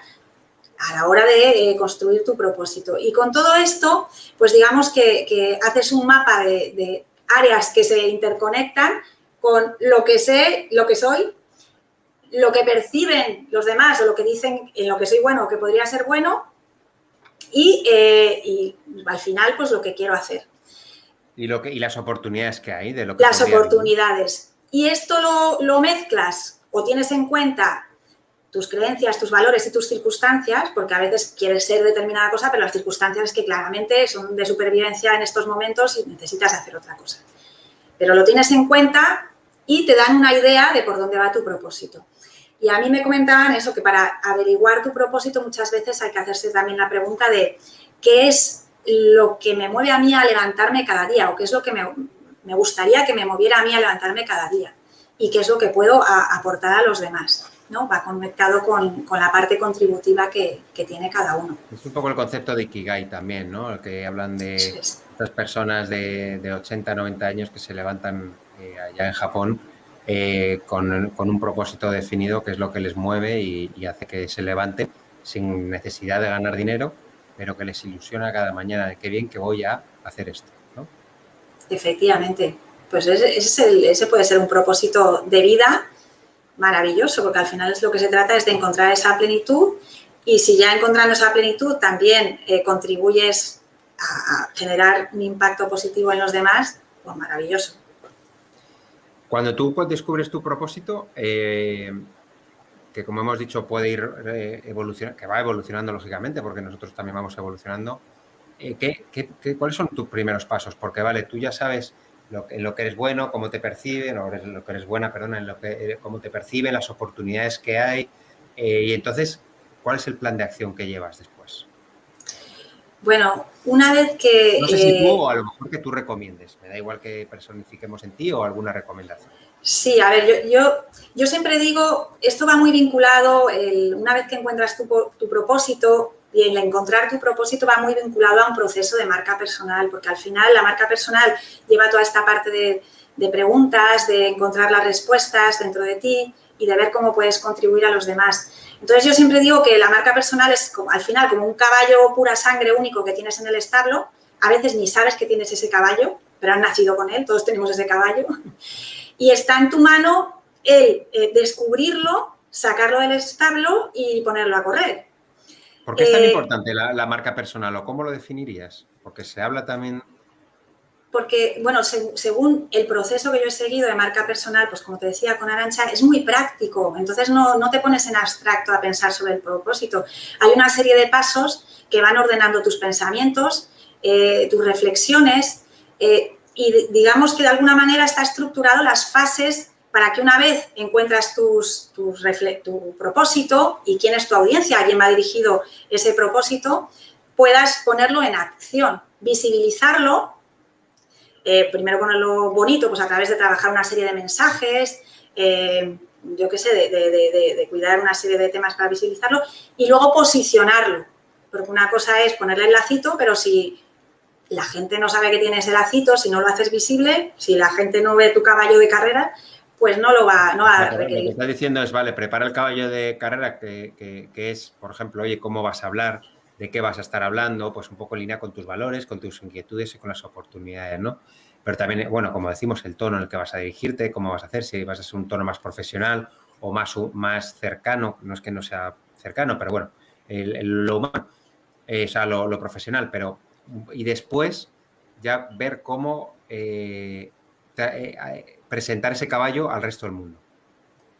a la hora de construir tu propósito. Y con todo esto, pues digamos que haces un mapa de áreas que se interconectan con lo que sé, lo que soy, lo que perciben los demás o lo que dicen en lo que soy bueno o que podría ser bueno y al final, pues lo que quiero hacer. Y las oportunidades que hay de lo que las oportunidades. Y esto lo mezclas o tienes en cuenta tus creencias, tus valores y tus circunstancias, porque a veces quieres ser determinada cosa, pero las circunstancias es que claramente son de supervivencia en estos momentos y necesitas hacer otra cosa. Pero lo tienes en cuenta y te dan una idea de por dónde va tu propósito. Y a mí me comentaban eso, que para averiguar tu propósito muchas veces hay que hacerse también la pregunta de qué es lo que me mueve a mí a levantarme cada día o qué es lo que me gustaría que me moviera a mí a levantarme cada día y qué es lo que puedo aportar a los demás, ¿no? Va conectado con la parte contributiva que tiene cada uno. Es un poco el concepto de Ikigai también, ¿no? El que hablan de estas personas de 80, 90 años que se levantan allá en Japón con un propósito definido, que es lo que les mueve y hace que se levanten sin necesidad de ganar dinero, pero que les ilusiona cada mañana de qué bien que voy a hacer esto, ¿no? Efectivamente. Pues ese puede ser un propósito de vida maravilloso, porque al final es lo que se trata es de encontrar esa plenitud y si ya encontrando esa plenitud también contribuyes a generar un impacto positivo en los demás, pues maravilloso. Cuando tú descubres tu propósito, que como hemos dicho puede ir evolucionando, que va evolucionando lógicamente porque nosotros también vamos evolucionando, ¿cuáles son tus primeros pasos? Porque vale, tú ya sabes en lo que eres bueno, cómo te perciben, o en lo que eres buena, perdón, cómo te perciben, las oportunidades que hay, y entonces, ¿cuál es el plan de acción que llevas después? Bueno, una vez que... No sé si tú o a lo mejor que tú recomiendes, me da igual que personifiquemos en ti o alguna recomendación. Sí, a ver, yo siempre digo, esto va muy vinculado, una vez que encuentras tu propósito, y el encontrar tu propósito va muy vinculado a un proceso de marca personal, porque al final la marca personal lleva toda esta parte de preguntas, de encontrar las respuestas dentro de ti y de ver cómo puedes contribuir a los demás. Entonces yo siempre digo que la marca personal es al final como un caballo pura sangre único que tienes en el establo, a veces ni sabes que tienes ese caballo, pero has nacido con él, todos tenemos ese caballo. Y está en tu mano el descubrirlo, sacarlo del establo y ponerlo a correr. ¿Por qué es tan importante la marca personal o cómo lo definirías? Porque se habla también... Porque, bueno, según el proceso que yo he seguido de marca personal, pues como te decía con Arantxa, es muy práctico. Entonces no te pones en abstracto a pensar sobre el propósito. Hay una serie de pasos que van ordenando tus pensamientos, tus reflexiones, y digamos que de alguna manera está estructurado las fases para que una vez encuentras tu propósito y quién es tu audiencia, a quién va dirigido ese propósito, puedas ponerlo en acción, visibilizarlo, primero ponerlo bonito, pues a través de trabajar una serie de mensajes, yo qué sé, de cuidar una serie de temas para visibilizarlo y luego posicionarlo, porque una cosa es ponerle el lacito, pero si la gente no sabe que tienes el lacito, si no lo haces visible, si la gente no ve tu caballo de carrera, pues no va a requerir. Lo que estás diciendo es, vale, prepara el caballo de carrera que es, por ejemplo, oye, cómo vas a hablar, de qué vas a estar hablando, pues un poco en línea con tus valores, con tus inquietudes y con las oportunidades, ¿no? Pero también, bueno, como decimos, el tono en el que vas a dirigirte, cómo vas a hacer, si vas a ser un tono más profesional o más cercano, no es que no sea cercano, pero bueno, lo humano, o sea, lo profesional, pero y después ya ver cómo presentar ese caballo al resto del mundo.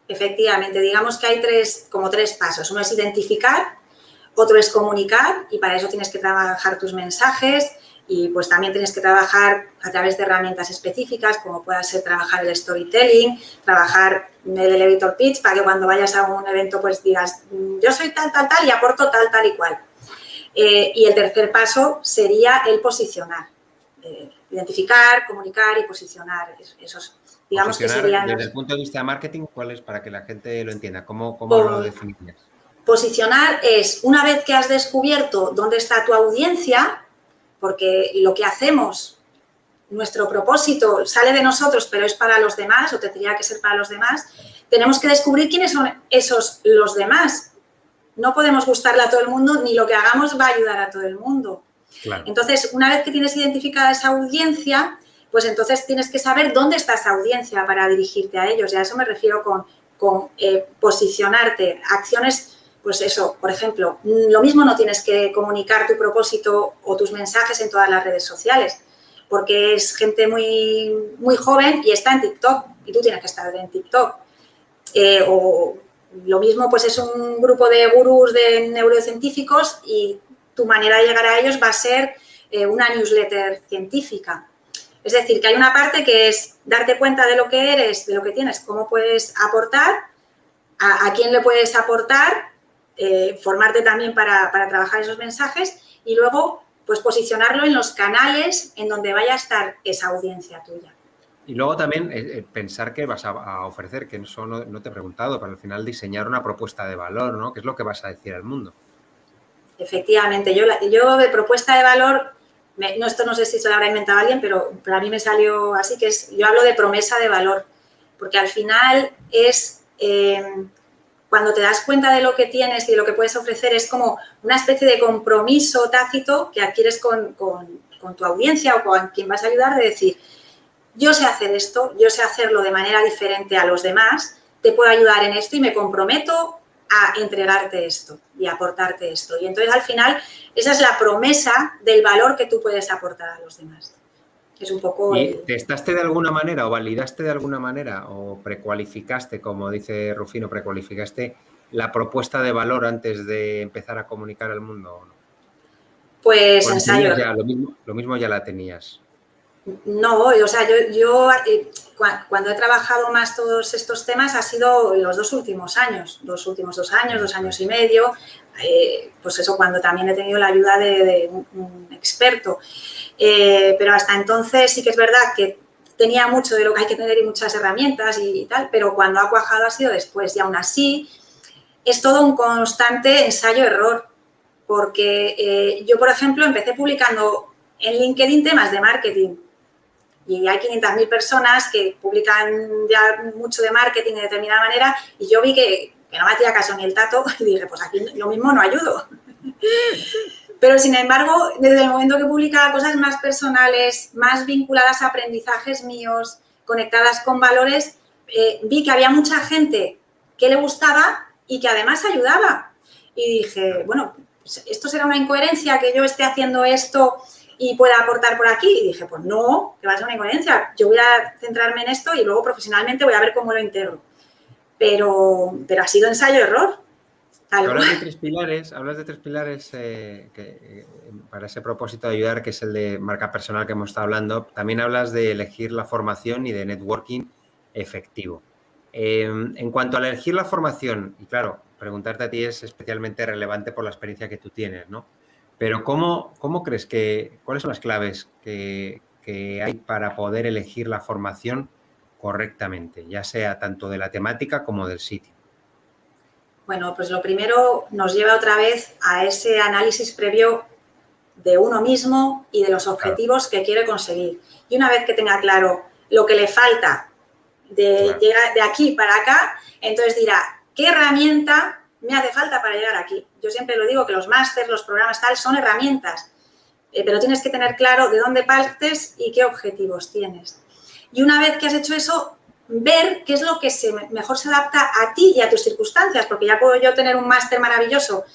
Efectivamente, digamos que hay como tres pasos. Uno es identificar, otro es comunicar y para eso tienes que trabajar tus mensajes y pues también tienes que trabajar a través de herramientas específicas como pueda ser trabajar el storytelling, trabajar el elevator pitch para que cuando vayas a un evento pues digas yo soy tal, tal, tal y aporto tal, tal y cual. Y el tercer paso sería el posicionar. Identificar, comunicar y posicionar. Esos, digamos que serían desde el punto de vista de marketing, ¿cuál es para que la gente lo entienda? ¿Cómo lo definirías? Posicionar es, una vez que has descubierto dónde está tu audiencia, porque lo que hacemos, nuestro propósito sale de nosotros, pero es para los demás, o tendría que ser para los demás, tenemos que descubrir quiénes son los demás. No podemos gustarle a todo el mundo, ni lo que hagamos va a ayudar a todo el mundo. Claro. Entonces, una vez que tienes identificada esa audiencia, pues entonces tienes que saber dónde está esa audiencia para dirigirte a ellos. Y a eso me refiero con posicionarte. Acciones, pues eso, por ejemplo, lo mismo no tienes que comunicar tu propósito o tus mensajes en todas las redes sociales, porque es gente muy, muy joven y está en TikTok y tú tienes que estar en TikTok. Lo mismo, pues es un grupo de gurús de neurocientíficos y tu manera de llegar a ellos va a ser una newsletter científica. Es decir, que hay una parte que es darte cuenta de lo que eres, de lo que tienes, cómo puedes aportar, a quién le puedes aportar, formarte también para trabajar esos mensajes y luego pues posicionarlo en los canales en donde vaya a estar esa audiencia tuya. Y luego también pensar qué vas a ofrecer, que eso no te he preguntado, pero al final diseñar una propuesta de valor, ¿no? ¿Qué es lo que vas a decir al mundo? Efectivamente, yo de propuesta de valor, esto no sé si se lo habrá inventado alguien, pero a mí me salió así, que yo hablo de promesa de valor, porque al final es cuando te das cuenta de lo que tienes y de lo que puedes ofrecer, es como una especie de compromiso tácito que adquieres con tu audiencia o con quien vas a ayudar, de decir, yo sé hacer esto, yo sé hacerlo de manera diferente a los demás, te puedo ayudar en esto y me comprometo a entregarte esto y a aportarte esto. Y entonces, al final, esa es la promesa del valor que tú puedes aportar a los demás. Es un poco ¿Y testaste de alguna manera o validaste de alguna manera o precualificaste, como dice Rufino, precualificaste la propuesta de valor antes de empezar a comunicar al mundo o no? Pues ¿O ensayo. ya, lo mismo ya la tenías? No, o sea, yo cuando he trabajado más todos estos temas ha sido los dos últimos años, dos años y medio, pues eso cuando también he tenido la ayuda de un experto. Pero hasta entonces sí que es verdad que tenía mucho de lo que hay que tener y muchas herramientas y tal, pero cuando ha cuajado ha sido después y aún así es todo un constante ensayo-error, porque yo, por ejemplo, empecé publicando en LinkedIn temas de marketing y hay 500.000 personas que publican ya mucho de marketing de determinada manera y yo vi que no me hacía caso ni el tato y dije, pues aquí lo mismo no ayudo. Pero, sin embargo, desde el momento que publicaba cosas más personales, más vinculadas a aprendizajes míos, conectadas con valores, vi que había mucha gente que le gustaba y que además ayudaba. Y dije, bueno, ¿esto será una incoherencia que yo esté haciendo esto y pueda aportar por aquí? Y dije, pues no, que va a ser una incoherencia. Yo voy a centrarme en esto y luego profesionalmente voy a ver cómo lo integro. Pero ha sido ensayo-error. Hablas de tres pilares para ese propósito de ayudar, que es el de marca personal que hemos estado hablando. También hablas de elegir la formación y de networking efectivo. En cuanto a elegir la formación, y claro, preguntarte a ti es especialmente relevante por la experiencia que tú tienes, ¿no? Pero ¿cómo crees cuáles son las claves que hay para poder elegir la formación correctamente, ya sea tanto de la temática como del sitio? Bueno, pues lo primero nos lleva otra vez a ese análisis previo de uno mismo y de los objetivos que quiere conseguir. Y una vez que tenga claro lo que le falta de llegar de aquí para acá, entonces dirá, ¿qué herramienta me hace falta para llegar aquí? Yo siempre lo digo que los másters, los programas tal, son herramientas, pero tienes que tener claro de dónde partes y qué objetivos tienes. Y una vez que has hecho eso, ver qué es lo que mejor se adapta a ti y a tus circunstancias, porque ya puedo yo tener un máster maravilloso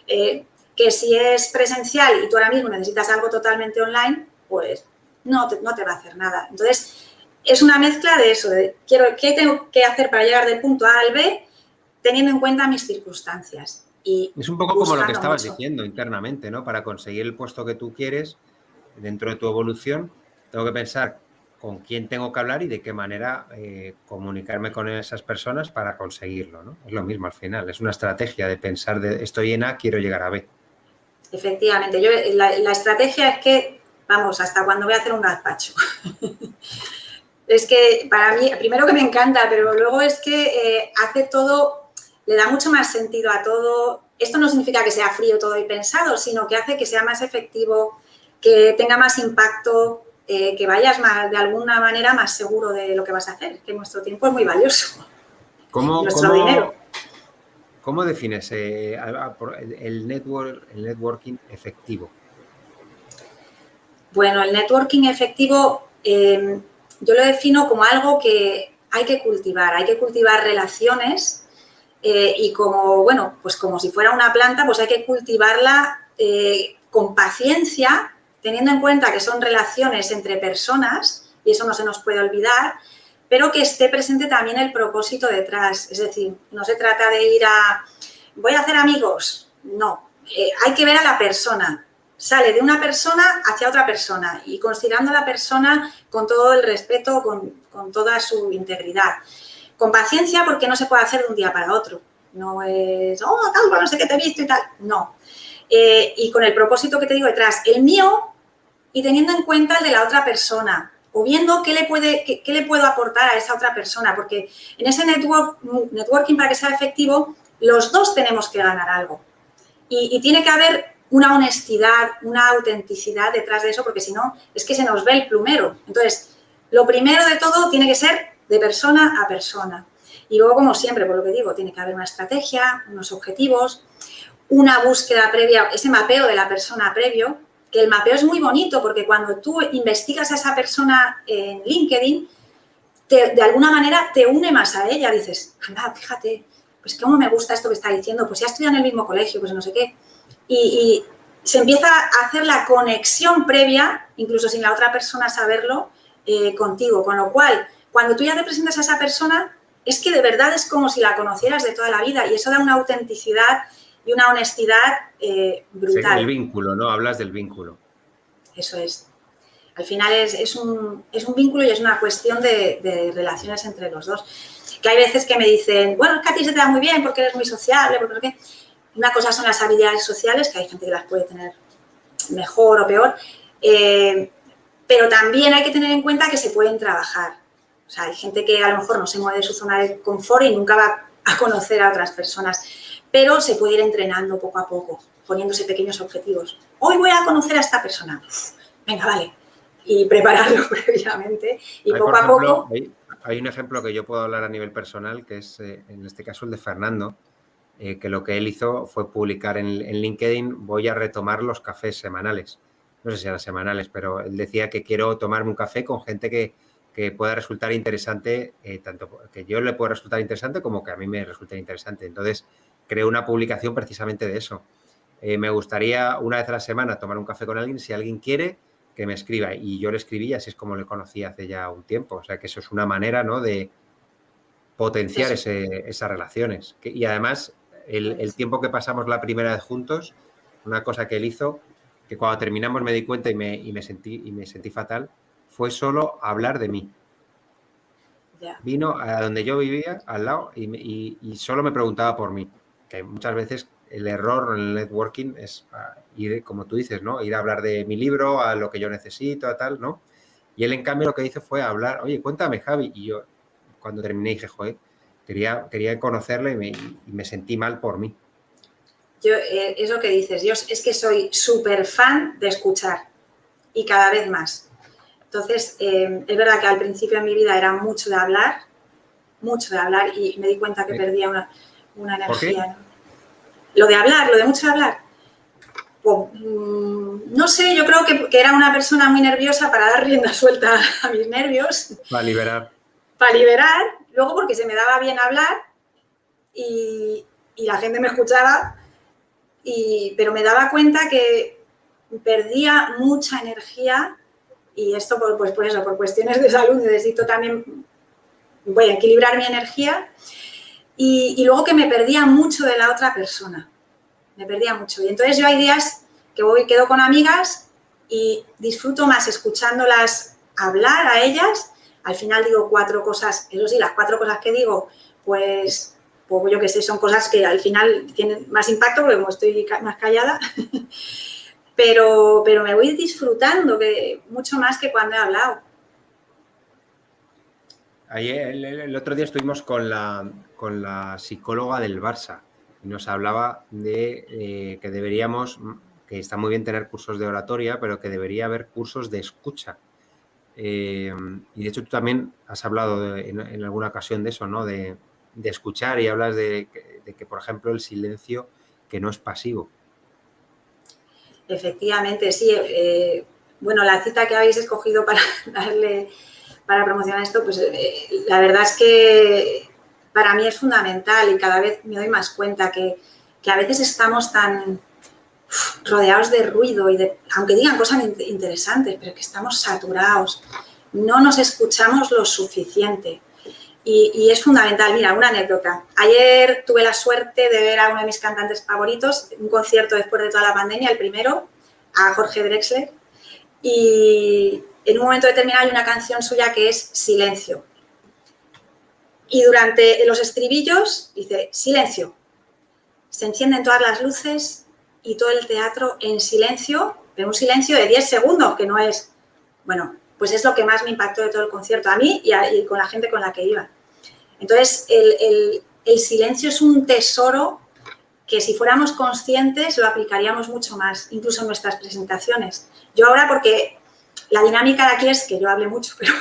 que si es presencial y tú ahora mismo necesitas algo totalmente online, pues no te va a hacer nada. Entonces, es una mezcla de eso, de qué tengo que hacer para llegar del punto A al B teniendo en cuenta mis circunstancias. Y es un poco como lo que estabas diciendo internamente, ¿no? Para conseguir el puesto que tú quieres dentro de tu evolución, tengo que pensar con quién tengo que hablar y de qué manera comunicarme con esas personas para conseguirlo, ¿no? Es lo mismo al final, es una estrategia de pensar de estoy en A, quiero llegar a B. Efectivamente, la estrategia es que, vamos, hasta cuando voy a hacer un gazpacho. Es que para mí, primero que me encanta, pero luego es que hace todo, le da mucho más sentido a todo. Esto no significa que sea frío todo y pensado, sino que hace que sea más efectivo, que tenga más impacto, que vayas de alguna manera más seguro de lo que vas a hacer, que nuestro tiempo es muy valioso. Nuestro dinero. ¿Cómo defines el networking efectivo? Bueno, el networking efectivo yo lo defino como algo que hay que cultivar relaciones y como, bueno, pues como si fuera una planta, pues hay que cultivarla con paciencia, teniendo en cuenta que son relaciones entre personas y eso no se nos puede olvidar, pero que esté presente también el propósito detrás. Es decir, no se trata de ir a, voy a hacer amigos, no, hay que ver a la persona. Sale de una persona hacia otra persona y considerando a la persona con todo el respeto, con toda su integridad. Con paciencia porque no se puede hacer de un día para otro. No es, tal, no sé qué te he visto y tal. No. Y con el propósito que te digo detrás, el mío y teniendo en cuenta el de la otra persona o viendo qué le puedo aportar a esa otra persona. Porque en ese networking, para que sea efectivo, los dos tenemos que ganar algo. Y tiene que haber una honestidad, una autenticidad detrás de eso, porque si no, es que se nos ve el plumero. Entonces, lo primero de todo tiene que ser de persona a persona. Y luego, como siempre, por lo que digo, tiene que haber una estrategia, unos objetivos, una búsqueda previa, ese mapeo de la persona previo, que el mapeo es muy bonito porque cuando tú investigas a esa persona en LinkedIn, de alguna manera te une más a ella. Dices, anda, fíjate, pues cómo me gusta esto que está diciendo, pues ya estudian en el mismo colegio, pues no sé qué. Y se empieza a hacer la conexión previa, incluso sin la otra persona saberlo, contigo. Con lo cual, cuando tú ya te presentas a esa persona, es que de verdad es como si la conocieras de toda la vida y eso da una autenticidad y una honestidad brutal. Sí, el vínculo, ¿no? Hablas del vínculo. Eso es. Al final es un vínculo y es una cuestión de relaciones entre los dos. Que hay veces que me dicen, bueno, es que a ti se te da muy bien porque eres muy sociable, porque no sé qué. Una cosa son las habilidades sociales, que hay gente que las puede tener mejor o peor, pero también hay que tener en cuenta que se pueden trabajar. O sea, hay gente que a lo mejor no se mueve de su zona de confort y nunca va a conocer a otras personas, pero se puede ir entrenando poco a poco, poniéndose pequeños objetivos. Hoy voy a conocer a esta persona. Venga, vale. Y prepararlo previamente y poco a poco. Hay un ejemplo que yo puedo hablar a nivel personal, que es en este caso el de Fernando, que lo que él hizo fue publicar en LinkedIn, voy a retomar los cafés semanales. No sé si eran semanales, pero él decía que quiero tomarme un café con gente que pueda resultar interesante, tanto que yo le pueda resultar interesante como que a mí me resulte interesante. Entonces, creé una publicación precisamente de eso. Me gustaría una vez a la semana tomar un café con alguien, si alguien quiere, que me escriba. Y yo le escribí y así es como le conocí hace ya un tiempo. O sea, que eso es una manera, ¿no?, de potenciar esas relaciones. Y además, el tiempo que pasamos la primera vez juntos, una cosa que él hizo, que cuando terminamos me di cuenta y me sentí fatal, fue solo hablar de mí. Yeah. Vino a donde yo vivía, al lado, y solo me preguntaba por mí. Que muchas veces el error en el networking es ir, como tú dices, ¿no?, ir a hablar de mi libro, a lo que yo necesito, a tal, ¿no? Y él, en cambio, lo que hizo fue hablar, oye, cuéntame, Javi. Y yo, cuando terminé, dije, joder, quería conocerle y me sentí mal por mí. Yo, es lo que dices, yo es que soy súper fan de escuchar y cada vez más. Entonces, es verdad que al principio de mi vida era mucho de hablar y me di cuenta que perdía una energía. ¿Por qué? ¿No? Lo de mucho de hablar. Pues, no sé, yo creo que era una persona muy nerviosa para dar rienda suelta a mis nervios. Para liberar. Para liberar, luego porque se me daba bien hablar y la gente me escuchaba, pero me daba cuenta que perdía mucha energía y esto por eso, por cuestiones de salud necesito también, voy a equilibrar mi energía y luego que me perdía mucho de la otra persona, me perdía mucho. Y entonces yo hay días que quedo con amigas y disfruto más escuchándolas hablar a ellas. Al final digo 4 cosas, eso sí, las 4 cosas que digo, pues yo qué sé, son cosas que al final tienen más impacto porque como estoy más callada, pero me voy disfrutando mucho más que cuando he hablado. Ayer, el otro día estuvimos con la psicóloga del Barça y nos hablaba de que deberíamos, que está muy bien tener cursos de oratoria, pero que debería haber cursos de escucha. Y de hecho tú también has hablado en alguna ocasión de eso, ¿no? De escuchar y hablas de que, por ejemplo, el silencio que no es pasivo. Efectivamente, sí. Bueno, la cita que habéis escogido para promocionar esto, pues la verdad es que para mí es fundamental y cada vez me doy más cuenta que a veces estamos tan rodeados de ruido y aunque digan cosas interesantes, pero que estamos saturados no nos escuchamos lo suficiente. Y es fundamental. Mira, una anécdota. Ayer tuve la suerte de ver a uno de mis cantantes favoritos, un concierto después de toda la pandemia, el primero, a Jorge Drexler, y en un momento determinado hay una canción suya que es Silencio. Y durante los estribillos dice, silencio. Se encienden todas las luces y todo el teatro en silencio, pero un silencio de 10 segundos, que no es... Bueno, pues es lo que más me impactó de todo el concierto, a mí y con la gente con la que iba. Entonces, el silencio es un tesoro que si fuéramos conscientes lo aplicaríamos mucho más, incluso en nuestras presentaciones. Yo ahora, porque la dinámica de aquí es que yo hable mucho, pero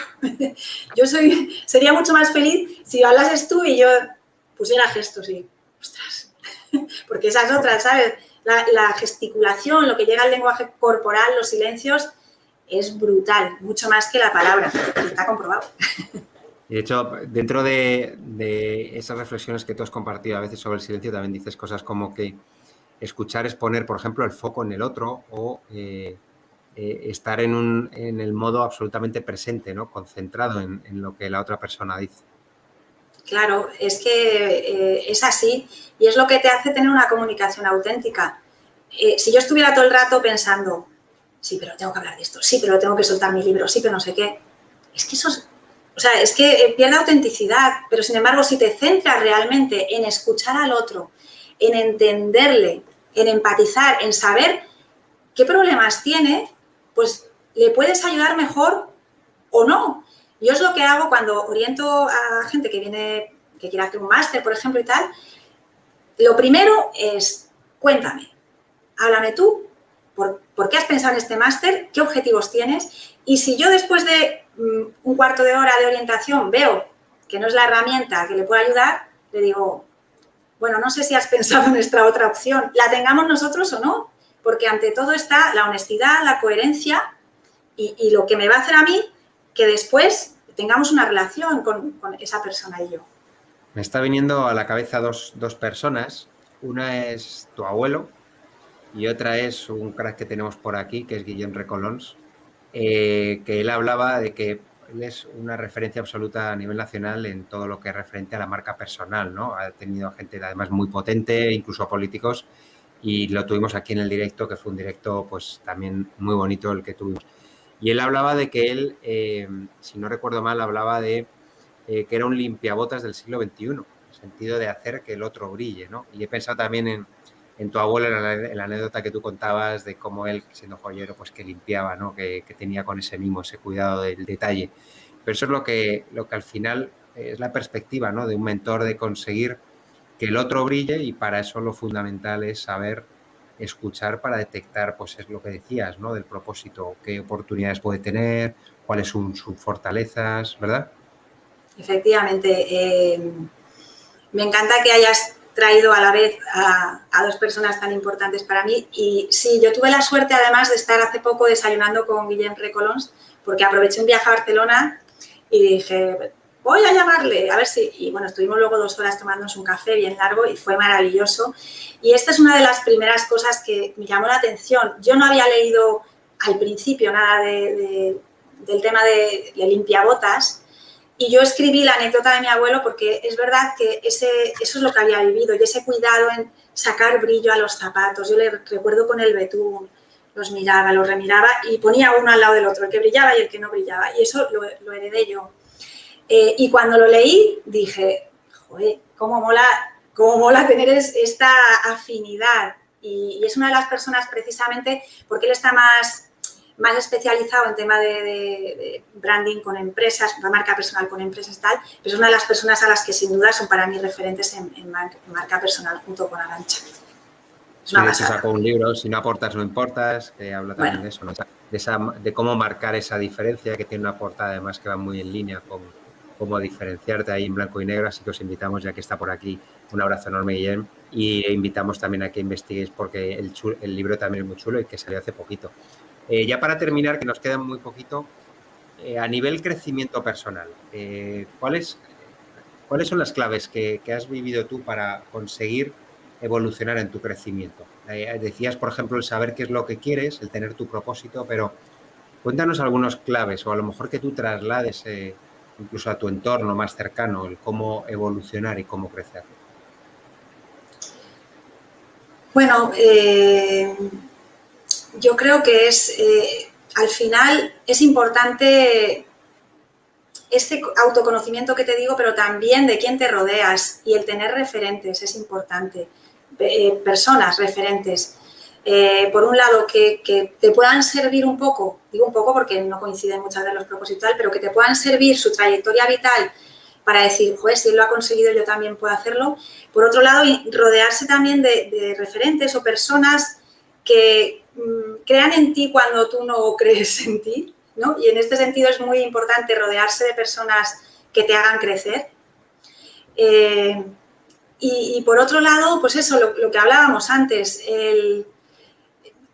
yo sería mucho más feliz si hablases tú y yo pusiera gestos y, ostras, porque esa es otra, ¿sabes? La gesticulación, lo que llega al lenguaje corporal, los silencios, es brutal, mucho más que la palabra, está comprobado. Y de hecho, dentro de esas reflexiones que tú has compartido a veces sobre el silencio, también dices cosas como que escuchar es poner, por ejemplo, el foco en el otro o estar en el modo absolutamente presente, ¿no? Concentrado en lo que la otra persona dice. Claro, es que es así y es lo que te hace tener una comunicación auténtica. Si yo estuviera todo el rato pensando, sí, pero tengo que hablar de esto, sí, pero tengo que soltar mi libro, sí, pero no sé qué, es que eso es que pierde autenticidad, pero sin embargo, si te centras realmente en escuchar al otro, en entenderle, en empatizar, en saber qué problemas tiene, pues le puedes ayudar mejor o no. Yo es lo que hago cuando oriento a gente que viene, que quiere hacer un máster, por ejemplo, y tal. Lo primero es, cuéntame, háblame tú, ¿por qué has pensado en este máster? ¿Qué objetivos tienes? Y si yo después de un cuarto de hora de orientación veo que no es la herramienta que le puede ayudar, le digo, bueno, no sé si has pensado en esta otra opción, la tengamos nosotros o no, porque ante todo está la honestidad, la coherencia y lo que me va a hacer a mí que después tengamos una relación con esa persona y yo. Me está viniendo a la cabeza dos personas. Una es tu abuelo y otra es un crack que tenemos por aquí, que es Guillem Recolons, que él hablaba de que él es una referencia absoluta a nivel nacional en todo lo que es referente a la marca personal, ¿no? Ha tenido gente además muy potente, incluso políticos, y lo tuvimos aquí en el directo, que fue un directo pues también muy bonito el que tuvimos. Y él hablaba de que él, si no recuerdo mal, hablaba de que era un limpiabotas del siglo XXI, en el sentido de hacer que el otro brille, ¿no? Y he pensado también en tu abuelo, en la anécdota que tú contabas de cómo él, siendo joyero, pues que limpiaba, ¿no? Que tenía con ese mimo, ese cuidado del detalle. Pero eso es lo que al final es la perspectiva, ¿no? De un mentor, de conseguir que el otro brille, y para eso lo fundamental es saber escuchar para detectar, pues es lo que decías, ¿no? Del propósito, qué oportunidades puede tener, cuáles son sus fortalezas, ¿verdad? Efectivamente, me encanta que hayas traído a la vez a dos personas tan importantes para mí. Y sí, yo tuve la suerte además de estar hace poco desayunando con Guillem Recolons, porque aproveché un viaje a Barcelona y dije, voy a llamarle, a ver si... Y bueno, estuvimos luego 2 horas tomándonos un café bien largo y fue maravilloso. Y esta es una de las primeras cosas que me llamó la atención. Yo no había leído al principio nada del tema de limpiabotas. Y yo escribí la anécdota de mi abuelo porque es verdad que eso es lo que había vivido y ese cuidado en sacar brillo a los zapatos. Yo le recuerdo con el betún, los miraba, los remiraba y ponía uno al lado del otro, el que brillaba y el que no brillaba. Y eso lo heredé yo. Y cuando lo leí dije, joder, cómo mola tener esta afinidad. Y es una de las personas precisamente porque él está más especializado en tema de branding con empresas, la marca personal con empresas y tal, pero es una de las personas a las que sin duda son para mí referentes en marca personal junto con Arantxa. Sí, de hecho sacó un libro, Si no aportas, no importas, que habla también de eso, ¿no? De cómo marcar esa diferencia, que tiene una portada además que va muy en línea con cómo diferenciarte ahí en blanco y negro, así que os invitamos, ya que está por aquí, un abrazo enorme, Guillem, y invitamos también a que investiguéis porque el libro también es muy chulo y que salió hace poquito. Ya para terminar, que nos queda muy poquito, a nivel crecimiento personal, ¿cuáles son las claves que has vivido tú para conseguir evolucionar en tu crecimiento? Decías, por ejemplo, el saber qué es lo que quieres, el tener tu propósito, pero Cuéntanos algunos claves o a lo mejor que tú traslades incluso a tu entorno más cercano, el cómo evolucionar y cómo crecer. Bueno, yo creo que al final es importante este autoconocimiento que te digo, pero también de quién te rodeas y el tener referentes es importante, personas referentes. Por un lado, que te puedan servir un poco, digo un poco porque no coinciden muchas de los propósitos, pero que te puedan servir su trayectoria vital para decir, joder, si él lo ha conseguido, yo también puedo hacerlo. Por otro lado, rodearse también de referentes o personas que crean en ti cuando tú no crees en ti, ¿no? Y en este sentido es muy importante rodearse de personas que te hagan crecer. Y por otro lado, pues eso, lo que hablábamos antes,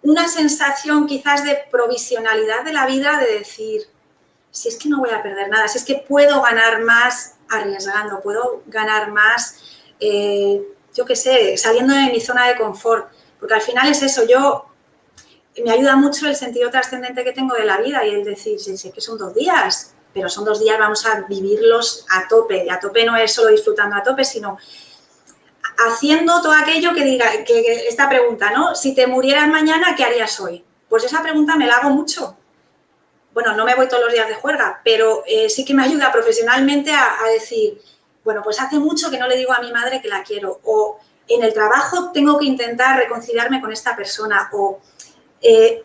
una sensación quizás de provisionalidad de la vida, de decir, si es que no voy a perder nada, si es que puedo ganar más arriesgando, puedo ganar más, yo qué sé, saliendo de mi zona de confort, porque al final es eso, me ayuda mucho el sentido trascendente que tengo de la vida y el decir, sí, sí, que son 2 días, pero son 2 días, vamos a vivirlos a tope, y a tope no es solo disfrutando a tope, sino haciendo todo aquello que diga, que esta pregunta, ¿no? Si te murieras mañana, ¿qué harías hoy? Pues esa pregunta me la hago mucho. Bueno, no me voy todos los días de juerga, pero sí que me ayuda profesionalmente a decir, bueno, pues hace mucho que no le digo a mi madre que la quiero, o en el trabajo tengo que intentar reconciliarme con esta persona, o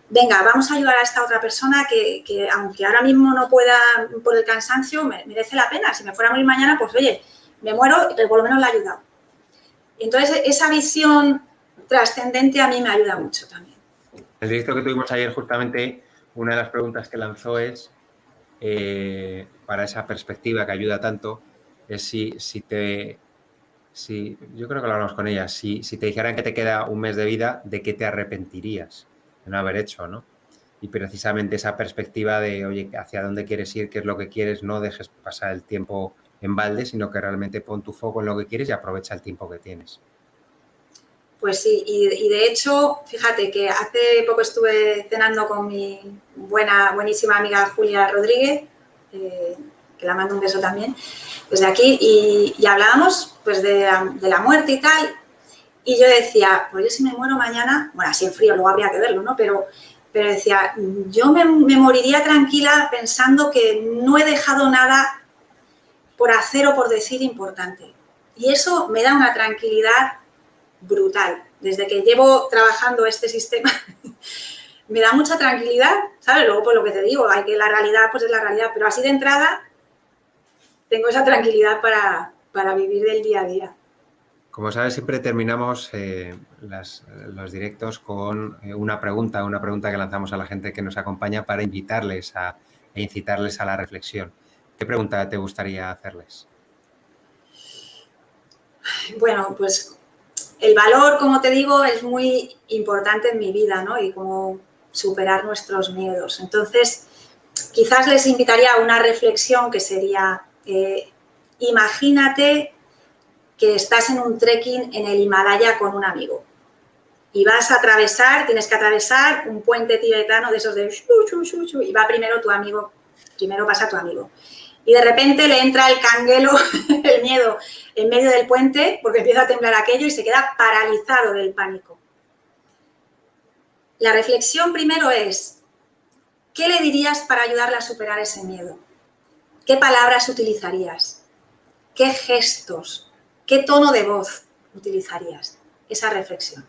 venga, vamos a ayudar a esta otra persona que aunque ahora mismo no pueda por el cansancio, merece la pena. Si me fuera a morir mañana, pues oye, me muero, pero por lo menos la he ayudado. Entonces, esa visión trascendente a mí me ayuda mucho también. El directo que tuvimos ayer, justamente, una de las preguntas que lanzó es, para esa perspectiva que ayuda tanto, es si yo creo que lo hablamos con ella, si te dijeran que te queda un mes de vida, ¿de qué te arrepentirías de no haber hecho, ¿no? Y precisamente esa perspectiva de, oye, ¿hacia dónde quieres ir? ¿Qué es lo que quieres? No dejes pasar el tiempo en balde, sino que realmente pon tu foco en lo que quieres y aprovecha el tiempo que tienes. Pues sí, y de hecho, fíjate que hace poco estuve cenando con mi buenísima amiga Julia Rodríguez, que la mando un beso también, desde aquí, y hablábamos pues de la muerte y tal, y yo decía, pues yo si me muero mañana, bueno, así en frío, luego habría que verlo, ¿no? Pero decía, yo me moriría tranquila pensando que no he dejado nada por hacer o por decir importante. Y eso me da una tranquilidad brutal. Desde que llevo trabajando este sistema, me da mucha tranquilidad, ¿sabes? Luego, pues lo que te digo, hay que la realidad, pues es la realidad, pero así de entrada tengo esa tranquilidad para vivir del día a día. Como sabes, siempre terminamos los directos con una pregunta que lanzamos a la gente que nos acompaña para invitarles e incitarles a la reflexión. ¿Qué pregunta te gustaría hacerles? Bueno, pues el valor, como te digo, es muy importante en mi vida, ¿no? Y cómo superar nuestros miedos. Entonces, quizás les invitaría a una reflexión que sería, imagínate que estás en un trekking en el Himalaya con un amigo y tienes que atravesar un puente tibetano de esos de y va primero pasa tu amigo. Y de repente le entra el canguelo, el miedo, en medio del puente porque empieza a temblar aquello y se queda paralizado del pánico. La reflexión primero es, ¿qué le dirías para ayudarle a superar ese miedo? ¿Qué palabras utilizarías? ¿Qué gestos? ¿Qué tono de voz utilizarías? Esa reflexión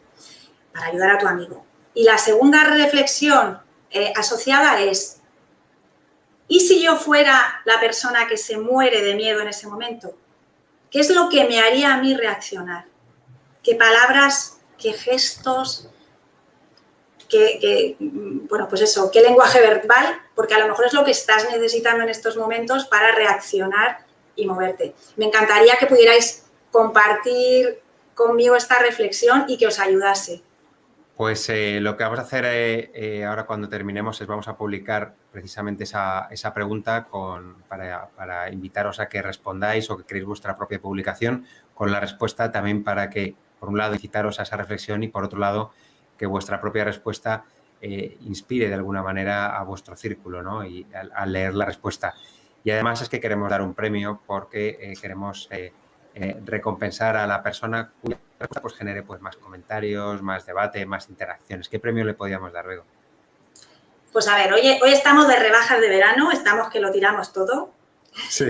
para ayudar a tu amigo. Y la segunda reflexión asociada es, ¿y si yo fuera la persona que se muere de miedo en ese momento? ¿Qué es lo que me haría a mí reaccionar? ¿Qué palabras, qué gestos, bueno, pues eso, qué lenguaje verbal? Porque a lo mejor es lo que estás necesitando en estos momentos para reaccionar y moverte. Me encantaría que pudierais compartir conmigo esta reflexión y que os ayudase. Pues lo que vamos a hacer ahora cuando terminemos es vamos a publicar precisamente esa pregunta para invitaros a que respondáis o que creéis vuestra propia publicación con la respuesta también para que, por un lado, incitaros a esa reflexión y, por otro lado, que vuestra propia respuesta inspire de alguna manera a vuestro círculo, ¿no? Y al leer la respuesta. Y además es que queremos dar un premio porque queremos recompensar a la persona cuya respuesta pues, genere pues, más comentarios, más debate, más interacciones. ¿Qué premio le podríamos dar, Bego? Pues a ver, hoy estamos de rebajas de verano, estamos que lo tiramos todo. Sí.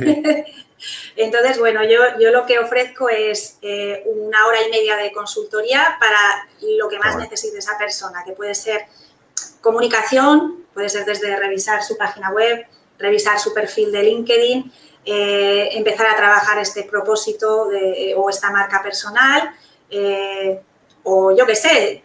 Entonces, bueno, yo lo que ofrezco es 1 hora y media de consultoría para lo que más necesite esa persona, que puede ser comunicación, puede ser desde revisar su página web, revisar su perfil de LinkedIn, empezar a trabajar este propósito o esta marca personal, o yo qué sé,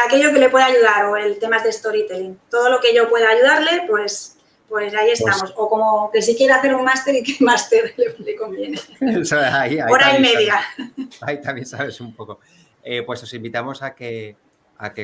aquello que le pueda ayudar, o el tema de storytelling. Todo lo que yo pueda ayudarle, pues ahí estamos. O como que si quiere hacer un máster y qué máster le conviene. Ahí hora y media. Ahí también sabes un poco. Pues os invitamos a que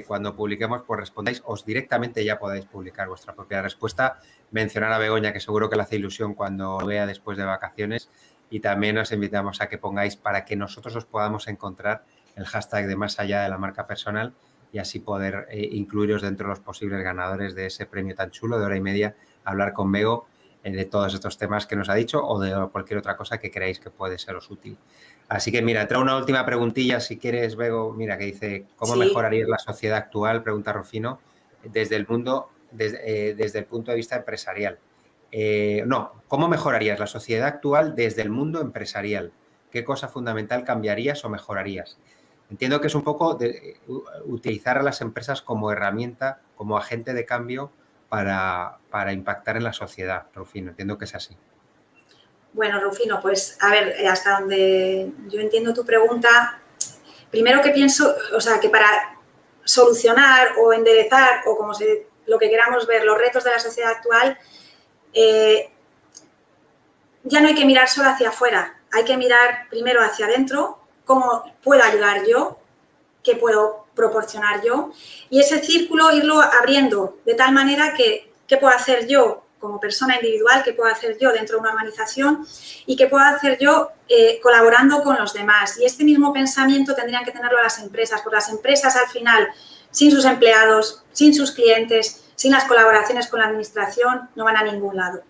cuando publiquemos, pues respondáis, os directamente ya podáis publicar vuestra propia respuesta, mencionar a Begoña, que seguro que le hace ilusión cuando lo vea después de vacaciones, y también os invitamos a que pongáis para que nosotros os podamos encontrar el hashtag de más allá de la marca personal y así poder incluiros dentro de los posibles ganadores de ese premio tan chulo de hora y media, hablar con Bego de todos estos temas que nos ha dicho o de cualquier otra cosa que creáis que puede seros útil. Así que, mira, traigo una última preguntilla, si quieres, Bego, mira, que dice, ¿cómo mejorarías la sociedad actual? Pregunta Rufino, desde el punto de vista empresarial. ¿Cómo mejorarías la sociedad actual desde el mundo empresarial? ¿Qué cosa fundamental cambiarías o mejorarías? Entiendo que es un poco utilizar a las empresas como herramienta, como agente de cambio para impactar en la sociedad, Rufino. Entiendo que es así. Bueno, Rufino, pues a ver, hasta donde yo entiendo tu pregunta, primero que pienso, o sea, que para solucionar o enderezar o como lo que queramos ver, los retos de la sociedad actual, ya no hay que mirar solo hacia afuera, hay que mirar primero hacia adentro, cómo puedo ayudar yo, qué puedo proporcionar yo, y ese círculo irlo abriendo de tal manera que qué puedo hacer yo como persona individual, qué puedo hacer yo dentro de una organización y qué puedo hacer yo colaborando con los demás. Y este mismo pensamiento tendrían que tenerlo las empresas, porque las empresas al final, sin sus empleados, sin sus clientes, sin las colaboraciones con la administración, no van a ningún lado.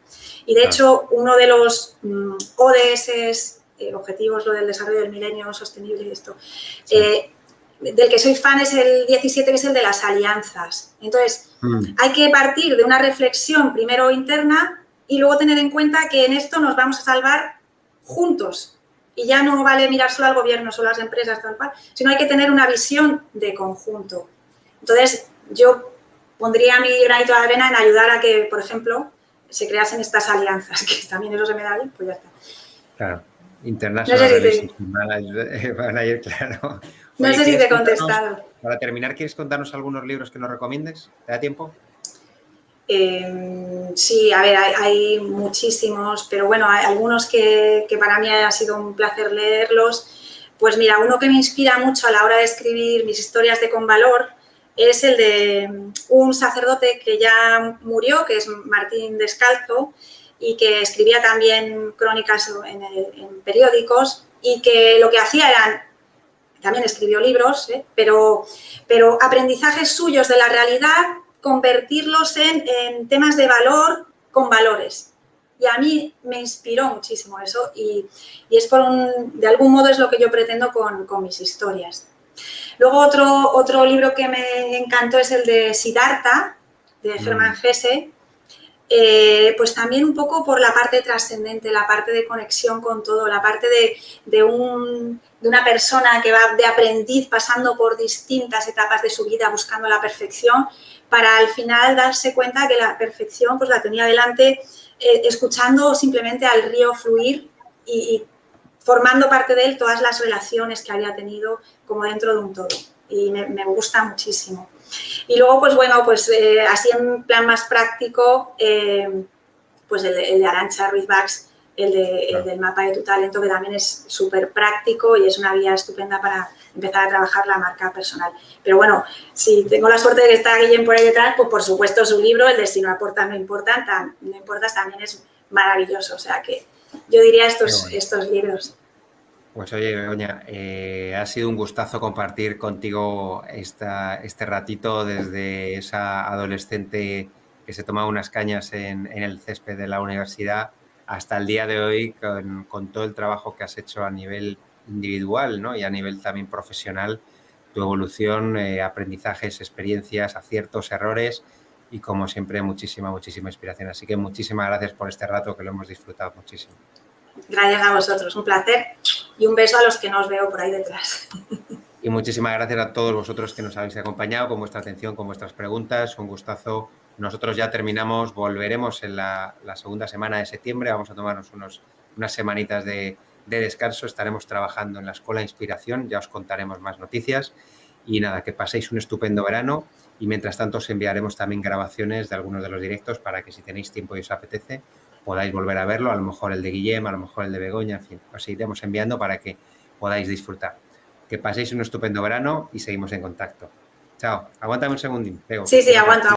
Y de hecho, uno de los ODS, objetivos lo del desarrollo del milenio sostenible y esto, del que soy fan es el 17, que es el de las alianzas. Entonces, hay que partir de una reflexión primero interna y luego tener en cuenta que en esto nos vamos a salvar juntos. Y ya no vale mirar solo al gobierno, solo a las empresas, tal cual, sino hay que tener una visión de conjunto. Entonces, yo pondría mi granito de arena en ayudar a que, por ejemplo, se creasen estas alianzas, que también eso se me da bien, pues ya está. Claro. International Relationship Manager, claro. No sé si te he contestado. Para terminar, ¿quieres contarnos algunos libros que nos recomiendes? ¿Te da tiempo? Sí, a ver, hay muchísimos, pero bueno, hay algunos que para mí ha sido un placer leerlos. Pues mira, uno que me inspira mucho a la hora de escribir mis historias de Con Valor es el de un sacerdote que ya murió, que es Martín Descalzo, y que escribía también crónicas en periódicos y que lo que hacía eran, también escribió libros, pero aprendizajes suyos de la realidad, convertirlos en temas de valor con valores. Y a mí me inspiró muchísimo eso y es de algún modo es lo que yo pretendo con mis historias. Luego otro libro que me encantó es el de Siddhartha, de Hermann Hesse, pues también un poco por la parte trascendente, la parte de conexión con todo, la parte de una persona que va de aprendiz pasando por distintas etapas de su vida buscando la perfección para al final darse cuenta que la perfección pues la tenía delante escuchando simplemente al río fluir y formando parte de él todas las relaciones que había tenido como dentro de un todo. Y me gusta muchísimo. Y luego, pues bueno, pues así en plan más práctico, pues el de Arantxa Ruiz Bachs, el del mapa de tu talento, que también es súper práctico y es una vía estupenda para empezar a trabajar la marca personal. Pero bueno, si tengo la suerte de que está Guillem por ahí detrás, pues por supuesto su libro, el de Si no aportas, no importas, también es maravilloso. O sea que yo diría estos libros. Pues oye, Begoña, ha sido un gustazo compartir contigo este ratito desde esa adolescente que se tomaba unas cañas en el césped de la universidad hasta el día de hoy con todo el trabajo que has hecho a nivel individual, ¿no? Y a nivel también profesional, tu evolución, aprendizajes, experiencias, aciertos, errores y como siempre muchísima inspiración. Así que muchísimas gracias por este rato que lo hemos disfrutado muchísimo. Gracias a vosotros, un placer y un beso a los que no os veo por ahí detrás. Y muchísimas gracias a todos vosotros que nos habéis acompañado con vuestra atención, con vuestras preguntas. Un gustazo. Nosotros ya terminamos, volveremos en la segunda semana de septiembre. Vamos a tomarnos unas semanitas de descanso. Estaremos trabajando en la Escuela de Inspiración. Ya os contaremos más noticias. Y nada, que paséis un estupendo verano. Y mientras tanto os enviaremos también grabaciones de algunos de los directos para que si tenéis tiempo y os apetece, podáis volver a verlo. A lo mejor el de Guillem, a lo mejor el de Begoña, en fin. Os iremos enviando para que podáis disfrutar. Que paséis un estupendo verano y seguimos en contacto. Chao. Aguántame un segundín. Pego. Sí, aguanto.